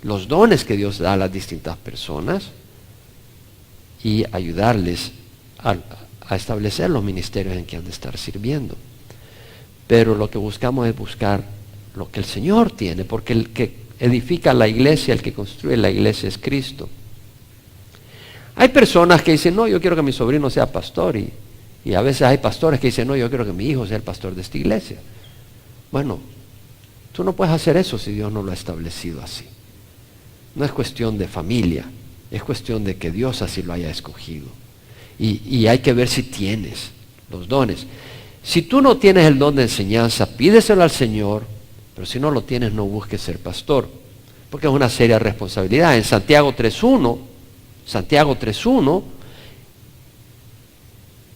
los dones que Dios da a las distintas personas y ayudarles a establecer los ministerios en que han de estar sirviendo. Pero lo que buscamos es buscar lo que el Señor tiene, porque el que edifica la iglesia, el que construye la iglesia es Cristo. Hay personas que dicen, no, yo quiero que mi sobrino sea pastor y Y a veces hay pastores que dicen, no, yo quiero que mi hijo sea el pastor de esta iglesia. Bueno, tú no puedes hacer eso si Dios no lo ha establecido así. No es cuestión de familia, es cuestión de que Dios así lo haya escogido. Y hay que ver si tienes los dones. Si tú no tienes el don de enseñanza, pídeselo al Señor, pero si no lo tienes, no busques ser pastor, porque es una seria responsabilidad. En Santiago 3.1,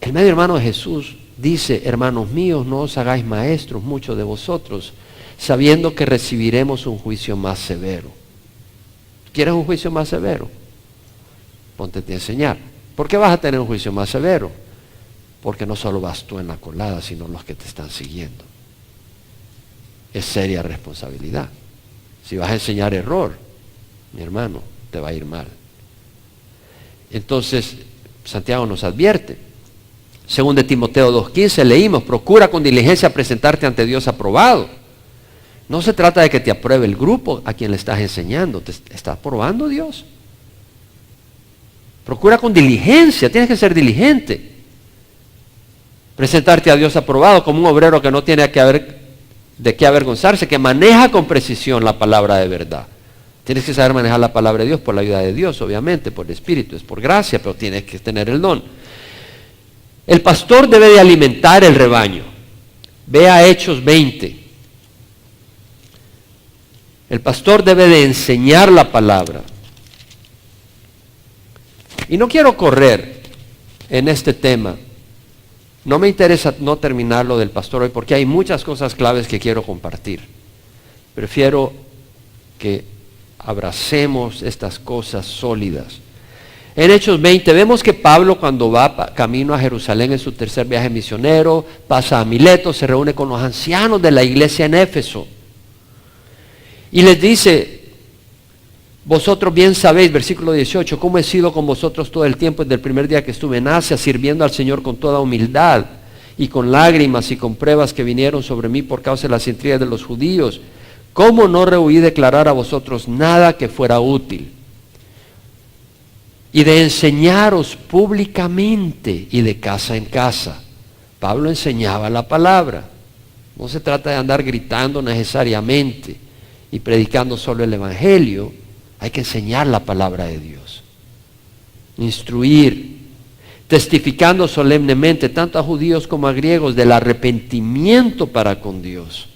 el medio hermano de Jesús dice, hermanos míos, no os hagáis maestros muchos de vosotros, sabiendo que recibiremos un juicio más severo. ¿Quieres un juicio más severo? Ponte a enseñar. ¿Por qué vas a tener un juicio más severo? Porque no solo vas tú en la colada, sino los que te están siguiendo. Es seria responsabilidad. Si vas a enseñar error, mi hermano, te va a ir mal. Entonces, Santiago nos advierte. Según de Timoteo 2.15 leímos, procura con diligencia presentarte ante Dios aprobado. No se trata de que te apruebe el grupo a quien le estás enseñando, te está aprobando Dios. Procura con diligencia, tienes que ser diligente. Presentarte a Dios aprobado como un obrero que no tiene de qué avergonzarse, que maneja con precisión la palabra de verdad. Tienes que saber manejar la palabra de Dios por la ayuda de Dios, obviamente, por el Espíritu, es por gracia, pero tienes que tener el don. El pastor debe de alimentar el rebaño. Ve a Hechos 20. El pastor debe de enseñar la palabra. Y no quiero correr en este tema. No me interesa no terminar lo del pastor hoy porque hay muchas cosas claves que quiero compartir. Prefiero que abracemos estas cosas sólidas. En Hechos 20 vemos que Pablo, cuando va camino a Jerusalén en su tercer viaje misionero, pasa a Mileto, se reúne con los ancianos de la iglesia en Éfeso y les dice: vosotros bien sabéis, versículo 18, cómo he sido con vosotros todo el tiempo desde el primer día que estuve en Asia, sirviendo al Señor con toda humildad y con lágrimas y con pruebas que vinieron sobre mí por causa de las intrigas de los judíos. ¿Cómo no rehuí declarar a vosotros nada que fuera útil? Y de enseñaros públicamente y de casa en casa. Pablo enseñaba la palabra. No se trata de andar gritando necesariamente y predicando solo el evangelio. Hay que enseñar la palabra de Dios. Instruir. Testificando solemnemente tanto a judíos como a griegos del arrepentimiento para con Dios.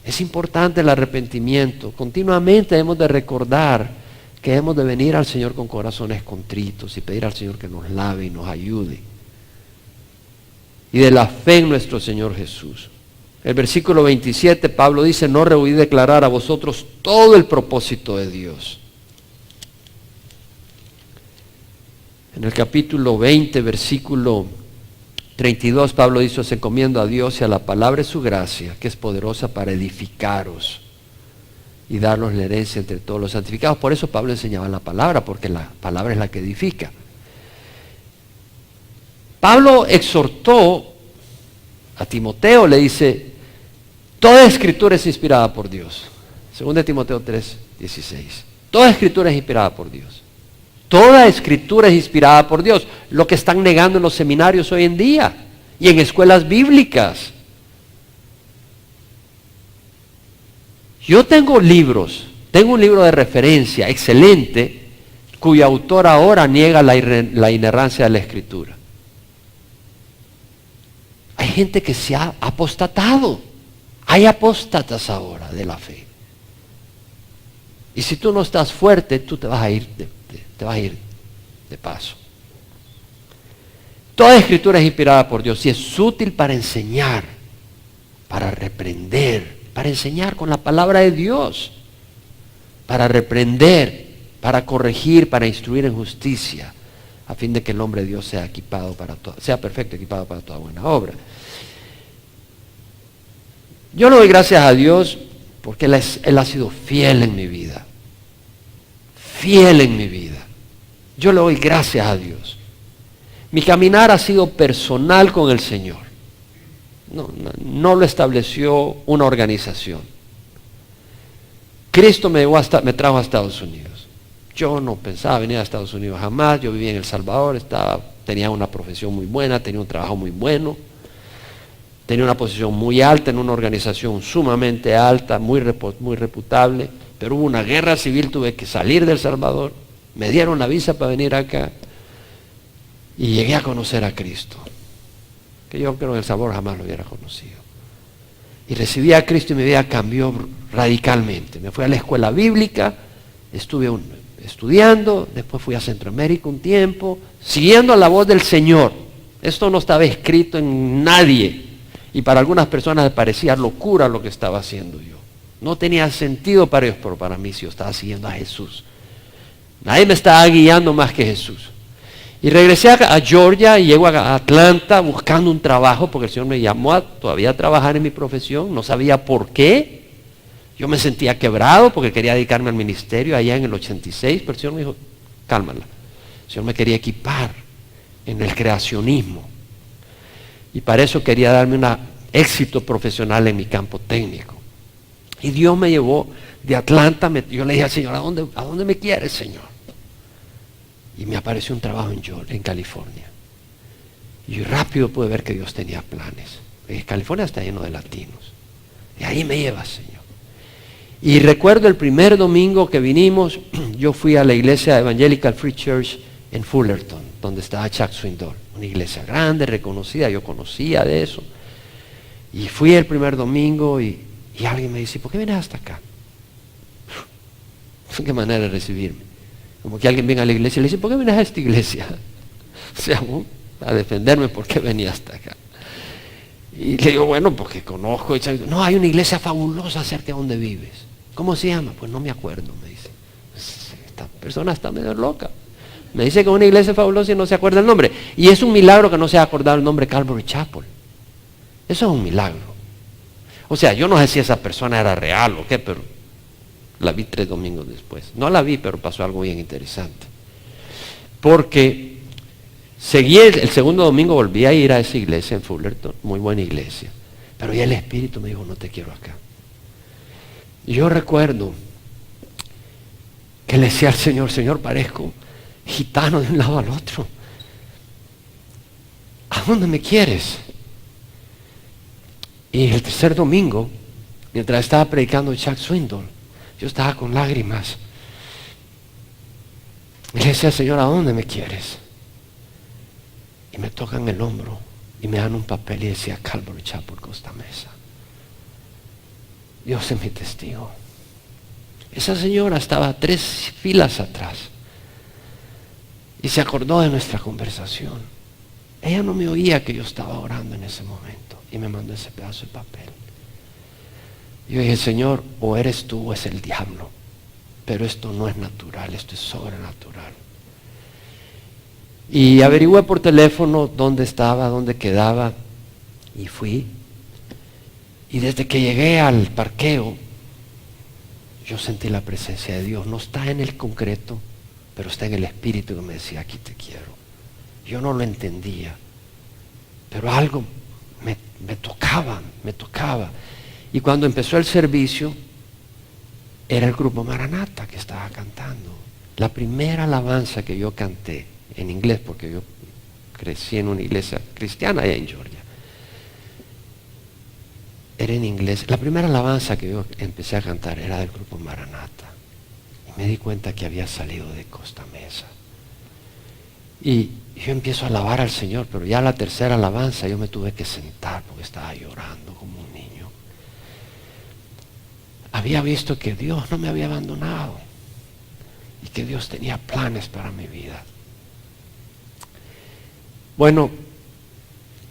Es importante el arrepentimiento. Continuamente hemos de recordar que hemos de venir al Señor con corazones contritos y pedir al Señor que nos lave y nos ayude. Y de la fe en nuestro Señor Jesús. El versículo 27, Pablo dice: no rehuí declarar a vosotros todo el propósito de Dios. En el capítulo 20, versículo 32, Pablo dice: os encomiendo a Dios y a la palabra de su gracia, que es poderosa para edificaros y darnos la herencia entre todos los santificados. Por eso Pablo enseñaba la palabra, porque la palabra es la que edifica. Pablo exhortó a Timoteo, le dice: toda escritura es inspirada por Dios. Según de Timoteo 3:16. Toda escritura es inspirada por Dios. Toda escritura es inspirada por Dios. Lo que están negando en los seminarios hoy en día y en escuelas bíblicas. Yo tengo libros, tengo un libro de referencia excelente, cuyo autor ahora niega la inerrancia de la Escritura. Hay gente que se ha apostatado. Hay apóstatas ahora de la fe. Y si tú no estás fuerte, tú te vas a ir de paso. Toda escritura es inspirada por Dios y es útil para enseñar, para reprender, para enseñar con la palabra de Dios, para reprender, para corregir, para instruir en justicia, a fin de que el hombre de Dios sea equipado sea perfecto, equipado para toda buena obra. Yo le doy gracias a Dios porque Él ha sido fiel en mi vida. Fiel en mi vida. Yo le doy gracias a Dios. Mi caminar ha sido personal con el Señor. No lo estableció una organización. Cristo me trajo a Estados Unidos. Yo no pensaba venir a Estados Unidos jamás. Yo vivía en El Salvador, estaba tenía una profesión muy buena, tenía un trabajo muy bueno, tenía una posición muy alta en una organización sumamente alta, muy reputable, pero hubo una guerra civil, tuve que salir de El Salvador, me dieron la visa para venir acá y llegué a conocer a Cristo, que yo creo que en El Salvador jamás lo hubiera conocido. Y recibí a Cristo y mi vida cambió radicalmente. Me fui a la escuela bíblica, estuve estudiando, después fui a Centroamérica un tiempo, siguiendo la voz del Señor. Esto no estaba escrito en nadie y para algunas personas les parecía locura lo que estaba haciendo yo. No tenía sentido para ellos, pero para mí sí, yo estaba siguiendo a Jesús. Nadie me estaba guiando más que Jesús. Y regresé a Georgia y llego a Atlanta buscando un trabajo porque el Señor me llamó todavía a trabajar en mi profesión. No sabía por qué. Yo me sentía quebrado porque quería dedicarme al ministerio allá en el 86, pero el Señor me dijo, cálmala. El Señor me quería equipar en el creacionismo. Y para eso quería darme un éxito profesional en mi campo técnico. Y Dios me llevó de Atlanta, yo le dije al Señor, ¿a dónde me quieres, Señor? Y me apareció un trabajo en California. Y rápido pude ver que Dios tenía planes. California está lleno de latinos. Y ahí me llevas, Señor. Y recuerdo el primer domingo que vinimos, yo fui a la iglesia Evangelical Free Church en Fullerton, donde estaba Chuck Swindoll. Una iglesia grande, reconocida, yo conocía de eso. Y fui el primer domingo y alguien me dice, ¿por qué vienes hasta acá? Qué manera de recibirme. Como que alguien viene a la iglesia y le dice, ¿por qué vienes a esta iglesia? O sea, a defenderme por qué venía hasta acá. Y le digo, bueno, porque conozco. No, hay una iglesia fabulosa cerca de donde vives. ¿Cómo se llama? Pues no me acuerdo, me dice. Esta persona está medio loca. Me dice que es una iglesia fabulosa y no se acuerda el nombre. Y es un milagro que no se haya acordado el nombre Calvary Chapel. Eso es un milagro. O sea, yo no sé si esa persona era real o qué, pero la vi 3 domingos después. No la vi, pero pasó algo bien interesante. Porque seguí el segundo domingo, volví a ir a esa iglesia en Fullerton, muy buena iglesia. Pero ya el Espíritu me dijo, no te quiero acá. Y yo recuerdo que le decía al Señor, Señor, parezco gitano de un lado al otro. ¿A dónde me quieres? Y el tercer domingo, mientras estaba predicando Chuck Swindoll, yo estaba con lágrimas. Y le decía, Señor, ¿a dónde me quieres? Y me tocan el hombro y me dan un papel y decía Calvary Chapel, Costa Mesa. Dios es mi testigo. Esa señora estaba 3 filas atrás y se acordó de nuestra conversación. Ella no me oía que yo estaba orando en ese momento y me mandó ese pedazo de papel. Yo dije, Señor, o eres tú o es el diablo, pero esto no es natural, esto es sobrenatural. Y averigüé por teléfono dónde estaba, dónde quedaba, y fui. Y desde que llegué al parqueo, yo sentí la presencia de Dios. No está en el concreto, pero está en el espíritu que me decía, aquí te quiero. Yo no lo entendía, pero algo me tocaba. Y cuando empezó el servicio, era el grupo Maranata que estaba cantando. La primera alabanza que yo canté en inglés, porque yo crecí en una iglesia cristiana allá en Georgia. Era en inglés. La primera alabanza que yo empecé a cantar era del grupo Maranata. Y me di cuenta que había salido de Costa Mesa. Y yo empiezo a alabar al Señor, pero ya la tercera alabanza yo me tuve que sentar porque estaba llorando como un niño. Había visto que Dios no me había abandonado y que Dios tenía planes para mi vida. Bueno,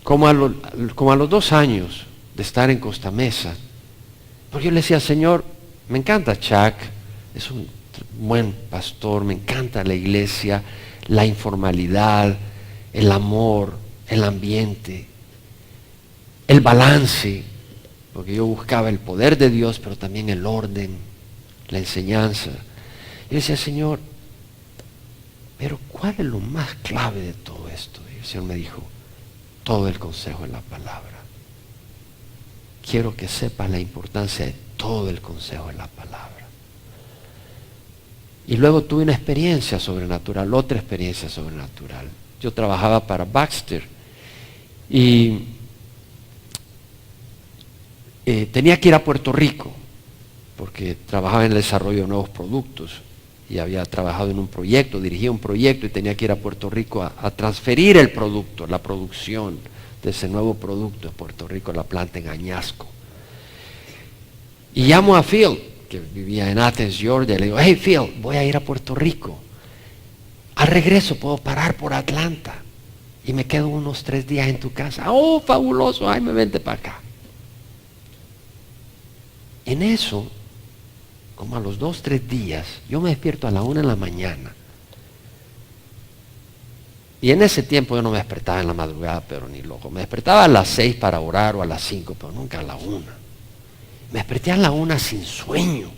como a los 2 años de estar en Costa Mesa, porque yo le decía, Señor, me encanta Chuck, es un buen pastor, me encanta la iglesia, la informalidad, el amor, el ambiente, el balance, porque yo buscaba el poder de Dios, pero también el orden, la enseñanza. Y yo decía, Señor, pero ¿cuál es lo más clave de todo esto? Y el Señor me dijo, todo el consejo en la palabra. Quiero que sepas la importancia de todo el consejo en la palabra. Y luego tuve una experiencia sobrenatural, otra experiencia sobrenatural. yo trabajaba para Baxter y tenía que ir a Puerto Rico porque trabajaba en el desarrollo de nuevos productos y había trabajado en un proyecto, dirigía un proyecto y tenía que ir a Puerto Rico a transferir el producto, la producción de ese nuevo producto de Puerto Rico, la planta en Añasco. Y llamo a Phil, que vivía en Athens, Georgia, y le digo, hey Phil, voy a ir a Puerto Rico. Al regreso puedo parar por Atlanta y me quedo unos 3 días en tu casa. Oh, fabuloso, ay, me vente para acá. En eso, como a los 2, 3 días, yo me despierto a la 1 de la mañana. Y en ese tiempo yo no me despertaba en la madrugada, pero ni loco. Me despertaba a las 6 para orar o a las 5, pero nunca a la 1. Me desperté a la 1 sin sueño,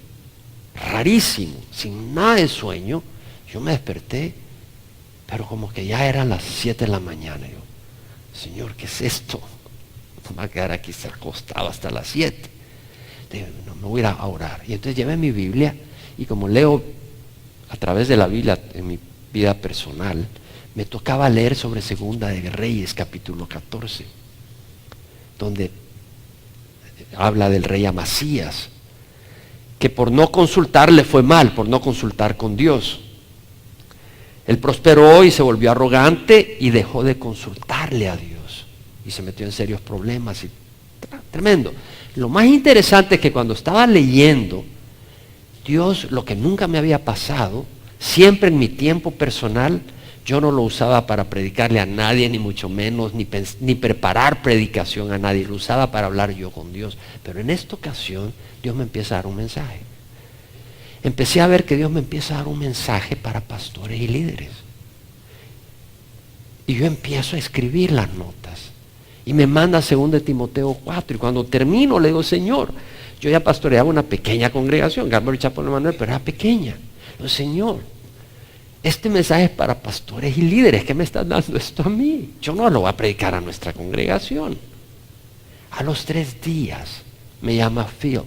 rarísimo, sin nada de sueño. Yo me desperté, pero como que ya eran las 7 de la mañana. Yo, Señor, ¿qué es esto? No me voy a quedar aquí acostado hasta las 7. No, me voy a ir a orar. Y entonces llevé mi Biblia y como leo a través de la Biblia en mi vida personal, me tocaba leer sobre Segunda de Reyes, capítulo 14, donde habla del rey Amasías, que por no consultar le fue mal, por no consultar con Dios. Él prosperó y se volvió arrogante y dejó de consultarle a Dios. Y se metió en serios problemas. Tremendo. Lo más interesante es que cuando estaba leyendo, Dios, lo que nunca me había pasado, siempre en mi tiempo personal, yo no lo usaba para predicarle a nadie, ni mucho menos, ni preparar predicación a nadie. Lo usaba para hablar yo con Dios. Pero en esta ocasión, Dios me empieza a dar un mensaje. Empecé a ver que Dios me empieza a dar un mensaje para pastores y líderes. Y yo empiezo a escribir las notas. Y me manda 2 Timoteo 4. Y cuando termino, le digo, Señor, yo ya pastoreaba una pequeña congregación, Galvez Chapel Emanuel, pero era pequeña. Yo, Señor, este mensaje es para pastores y líderes. ¿Qué me estás dando esto a mí? Yo no lo voy a predicar a nuestra congregación. A los 3 días me llama Phil.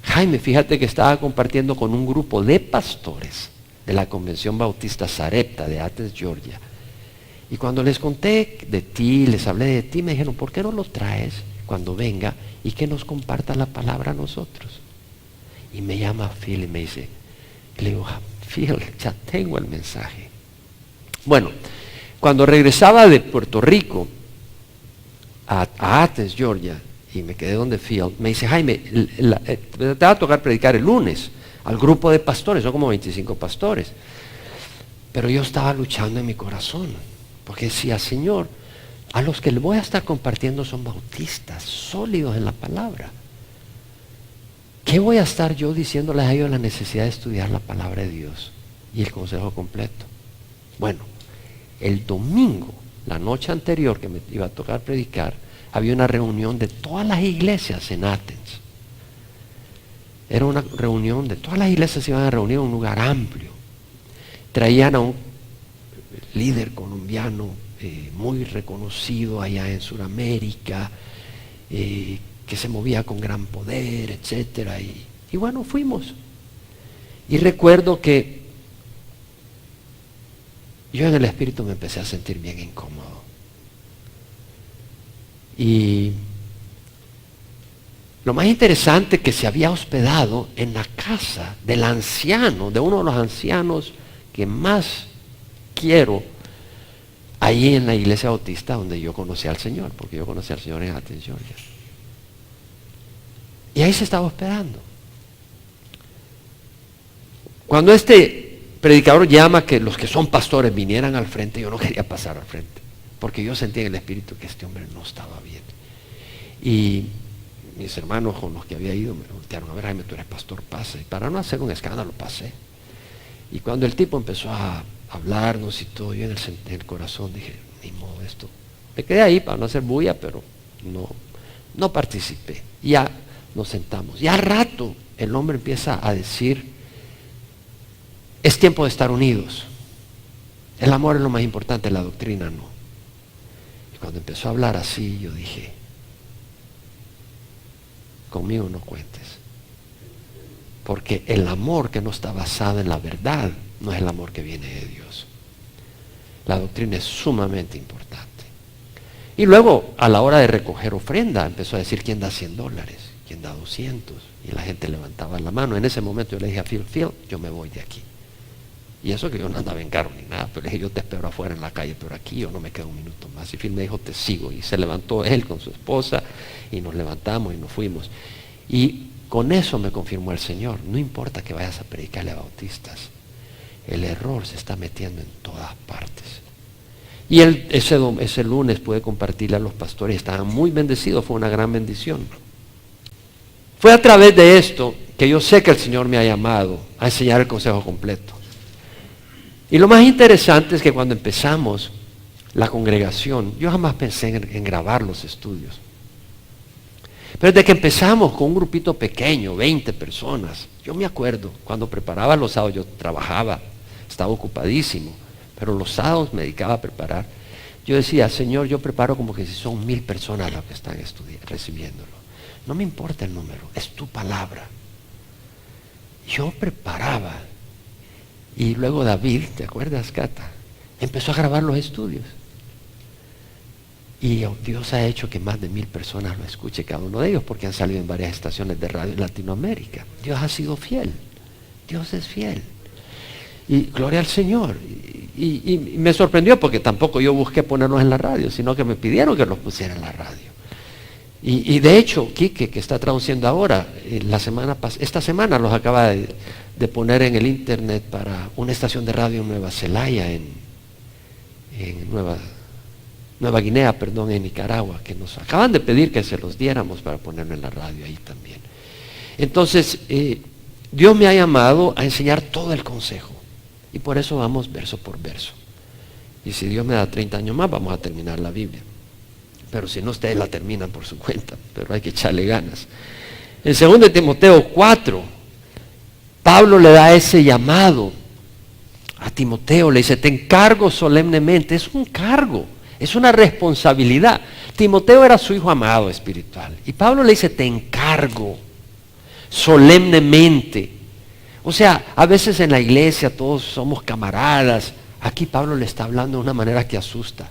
Jaime, fíjate que estaba compartiendo con un grupo de pastores de la Convención Bautista Sarepta de Athens, Georgia. Y cuando les conté de ti, les hablé de ti, me dijeron, ¿por qué no lo traes cuando venga y que nos comparta la palabra a nosotros? Y me llama Phil y me dice, le digo, Phil, ya tengo el mensaje. Bueno, cuando regresaba de Puerto Rico a Athens, Georgia, y me quedé donde Phil, me dice, Jaime, te va a tocar predicar el lunes al grupo de pastores, son como 25 pastores. Pero yo estaba luchando en mi corazón, porque decía, Señor, a los que le voy a estar compartiendo son bautistas, sólidos en la palabra. ¿Qué voy a estar yo diciéndoles a ellos la necesidad de estudiar la palabra de Dios y el consejo completo? Bueno, el domingo, la noche anterior que me iba a tocar predicar, había una reunión de todas las iglesias en Athens. Era una reunión de todas las iglesias, se iban a reunir en un lugar amplio. Traían a un líder colombiano muy reconocido allá en Sudamérica, que se movía con gran poder, etcétera. Y bueno, fuimos. Y recuerdo que yo en el espíritu me empecé a sentir bien incómodo. Y lo más interesante es que se había hospedado en la casa del anciano, de uno de los ancianos que más quiero, ahí en la iglesia bautista donde yo conocí al Señor, porque yo conocí al Señor en Athens, Georgia. Y ahí se estaba hospedando. Cuando este predicador llama que los que son pastores vinieran al frente, yo no quería pasar al frente, porque yo sentía en el espíritu que este hombre no estaba bien. Y mis hermanos con los que había ido me voltearon, a ver, Jaime, tú eres pastor, pasa. Y para no hacer un escándalo, pasé. Y cuando el tipo empezó a hablarnos y todo, yo en el corazón dije, ni modo esto. Me quedé ahí para no hacer bulla, pero no participé. Ya nos sentamos. Y al rato el hombre empieza a decir, es tiempo de estar unidos. El amor es lo más importante, la doctrina no. Y cuando empezó a hablar así, yo dije, conmigo no cuentes. Porque el amor que no está basado en la verdad no es el amor que viene de Dios. La doctrina es sumamente importante. Y luego, a la hora de recoger ofrenda, empezó a decir quién da $100, quién da 200. Y la gente levantaba la mano. En ese momento yo le dije a Phil, yo me voy de aquí. Y eso que yo no andaba en carro ni nada, pero le dije, yo te espero afuera en la calle, pero aquí yo no me quedo un minuto más. Y Phil me dijo, te sigo. Y se levantó él con su esposa y nos levantamos y nos fuimos. Y con eso me confirmó el Señor. No importa que vayas a predicarle a bautistas. El error se está metiendo en todas partes. Y ese lunes pude compartirle a los pastores. Estaban muy bendecidos. Fue una gran bendición. Fue a través de esto que yo sé que el Señor me ha llamado a enseñar el consejo completo. Y lo más interesante es que cuando empezamos la congregación, yo jamás pensé en grabar los estudios. Pero desde que empezamos con un grupito pequeño, 20 personas, yo me acuerdo, cuando preparaba los sábados, yo trabajaba, estaba ocupadísimo, pero los sábados me dedicaba a preparar. Yo decía, Señor, yo preparo como que si son 1000 personas las que están recibiéndolo. No me importa el número, es tu palabra. Yo preparaba. Y luego David, ¿te acuerdas, Cata? Empezó a grabar los estudios. Y Dios ha hecho que más de 1000 personas lo escuchen, cada uno de ellos, porque han salido en varias estaciones de radio en Latinoamérica. Dios ha sido fiel. Dios es fiel. Y gloria al Señor. Y me sorprendió porque tampoco yo busqué ponerlos en la radio, sino que me pidieron que los pusiera en la radio. Y de hecho, Quique, que está traduciendo ahora, esta semana los acaba de poner en el internet para una estación de radio en Nueva Zelaya, en Nueva Guinea, en Nicaragua, que nos acaban de pedir que se los diéramos para ponerlo en la radio ahí también. Entonces, Dios me ha llamado a enseñar todo el consejo. Y por eso vamos verso por verso. Y si Dios me da 30 años más, vamos a terminar la Biblia. Pero si no, ustedes la terminan por su cuenta, pero hay que echarle ganas. En 2 Timoteo 4, Pablo le da ese llamado a Timoteo, le dice, te encargo solemnemente. Es un cargo, es una responsabilidad. Timoteo era su hijo amado espiritual. Y Pablo le dice, te encargo solemnemente. O sea, a veces en la iglesia todos somos camaradas. Aquí Pablo le está hablando de una manera que asusta.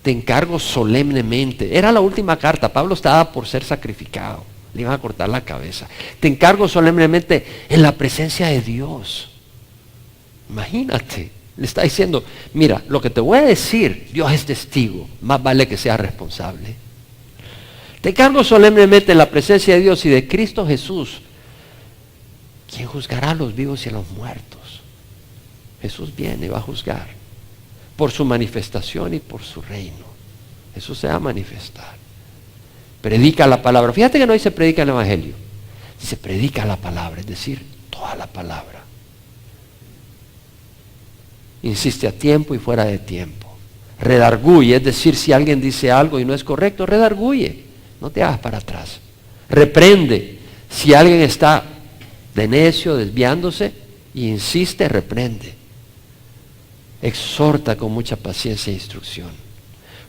Te encargo solemnemente. Era la última carta. Pablo estaba por ser sacrificado. Le iban a cortar la cabeza. Te encargo solemnemente en la presencia de Dios. Imagínate. Le está diciendo, mira, lo que te voy a decir, Dios es testigo. Más vale que seas responsable. Te encargo solemnemente en la presencia de Dios y de Cristo Jesús, quien juzgará a los vivos y a los muertos. Jesús viene y va a juzgar por su manifestación y por su reino. Jesús se va a manifestar. Predica la palabra. Fíjate que no dice predica el evangelio. Dice predica la palabra, es decir, toda la palabra. Insiste a tiempo y fuera de tiempo. Redarguye, es decir, si alguien dice algo y no es correcto, redarguye. No te hagas para atrás. Reprende. Si alguien está de necio, desviándose, y insiste, reprende. Exhorta con mucha paciencia e instrucción,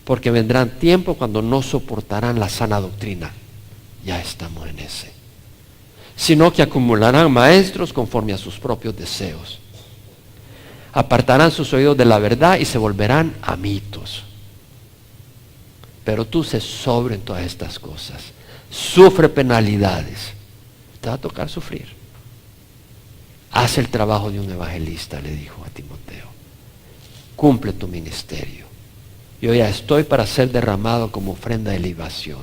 porque vendrán tiempos cuando no soportarán la sana doctrina. Ya estamos en ese. Sino que acumularán maestros conforme a sus propios deseos. Apartarán sus oídos de la verdad y se volverán a mitos. Pero tú sé sobrio en todas estas cosas. Sufre penalidades. Te va a tocar sufrir. Haz el trabajo de un evangelista, le dijo a Timoteo. Cumple tu ministerio. Yo ya estoy para ser derramado como ofrenda de libación.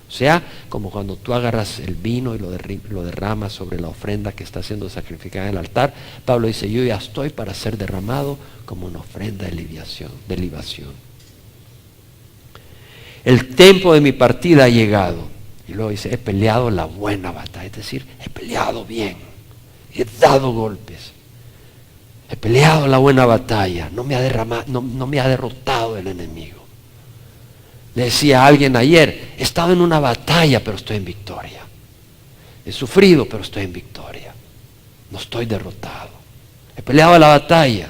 O sea, como cuando tú agarras el vino y lo derramas sobre la ofrenda que está siendo sacrificada en el altar. Pablo dice, yo ya estoy para ser derramado como una ofrenda de libación. El tiempo de mi partida ha llegado. Y luego dice, he peleado la buena batalla. Es decir, he peleado bien. He dado golpes. He peleado la buena batalla. No me ha derrotado el enemigo. Le decía a alguien ayer, he estado en una batalla, pero estoy en victoria. He sufrido, pero estoy en victoria. No estoy derrotado. He peleado la batalla.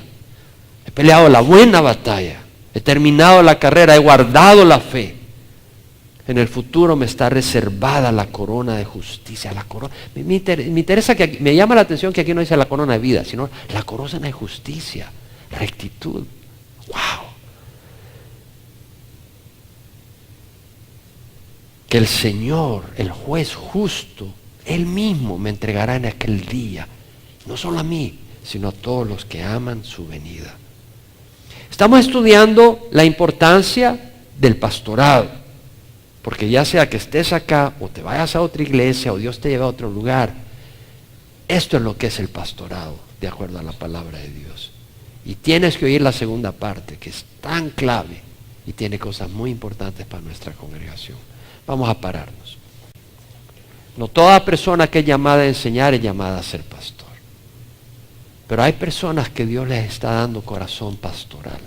He peleado la buena batalla. He terminado la carrera. He guardado la fe. En el futuro me está reservada la corona de justicia. La corona. Me interesa que me llama la atención que aquí no dice la corona de vida, sino la corona de justicia, rectitud. ¡Wow! que el Señor, el juez justo, Él mismo me entregará en aquel día, no solo a mí, sino a todos los que aman su venida. Estamos estudiando la importancia del pastorado, porque ya sea que estés acá o te vayas a otra iglesia o Dios te lleve a otro lugar, esto es lo que es el pastorado, de acuerdo a la palabra de Dios. Y tienes que oír la segunda parte, que es tan clave y tiene cosas muy importantes para nuestra congregación. Vamos a pararnos. No toda persona que es llamada a enseñar es llamada a ser pastor. Pero hay personas que Dios les está dando corazón pastoral.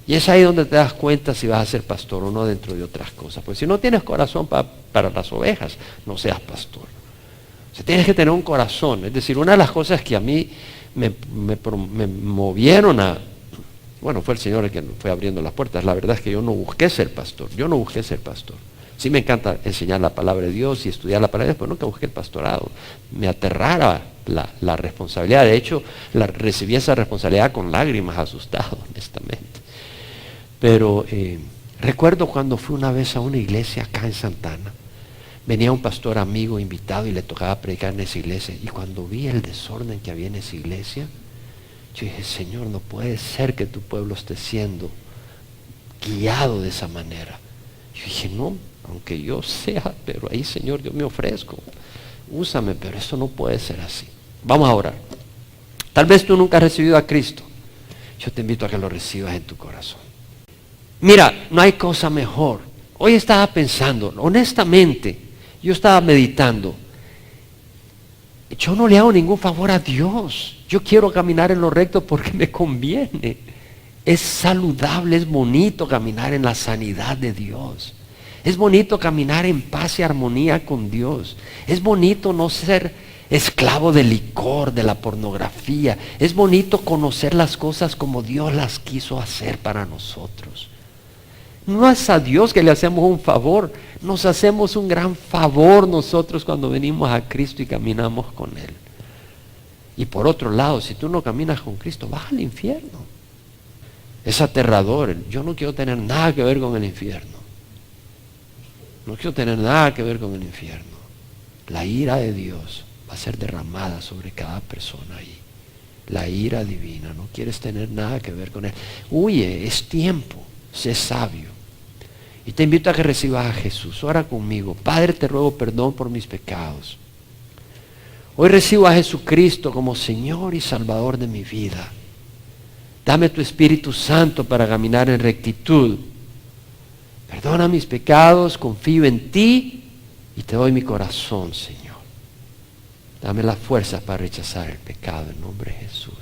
Y es ahí donde te das cuenta si vas a ser pastor o no, dentro de otras cosas. Pues si no tienes corazón para las ovejas, no seas pastor. O sea, tienes que tener un corazón. Es decir, una de las cosas que a mí me movieron a... Bueno, fue el Señor el que fue abriendo las puertas. La verdad es que yo no busqué ser pastor. Sí me encanta enseñar la palabra de Dios y estudiar la palabra de Dios, pero nunca busqué el pastorado. Me aterraba la responsabilidad. De hecho, recibí esa responsabilidad con lágrimas, asustado, honestamente. Pero recuerdo cuando fui una vez a una iglesia acá en Santana. Venía un pastor amigo invitado y le tocaba predicar en esa iglesia. Y cuando vi el desorden que había en esa iglesia, yo dije, Señor, no puede ser que tu pueblo esté siendo guiado de esa manera. Yo dije, no, aunque yo sea, pero ahí, Señor, yo me ofrezco. Úsame, pero eso no puede ser así. Vamos a orar. Tal vez tú nunca has recibido a Cristo. Yo te invito a que lo recibas en tu corazón. Mira, no hay cosa mejor. Hoy estaba pensando, honestamente, yo estaba meditando. Yo no le hago ningún favor a Dios. Yo quiero caminar en lo recto porque me conviene. Es saludable, es bonito caminar en la sanidad de Dios. Es bonito caminar en paz y armonía con Dios. Es bonito no ser esclavo del licor, de la pornografía. Es bonito conocer las cosas como Dios las quiso hacer para nosotros. No es a Dios que le hacemos un favor, nos hacemos un gran favor nosotros cuando venimos a Cristo y caminamos con Él. Y por otro lado, si tú no caminas con Cristo, vas al infierno. Es aterrador. Yo no quiero tener nada que ver con el infierno. No quiero tener nada que ver con el infierno. La ira de Dios va a ser derramada sobre cada persona ahí. La ira divina. No quieres tener nada que ver con Él. Huye, es tiempo. Sé sabio. Y te invito a que recibas a Jesús. Ora conmigo. Padre, te ruego perdón por mis pecados. Hoy recibo a Jesucristo como Señor y Salvador de mi vida. Dame tu Espíritu Santo para caminar en rectitud. Perdona mis pecados, confío en ti y te doy mi corazón, Señor. Dame las fuerzas para rechazar el pecado en nombre de Jesús.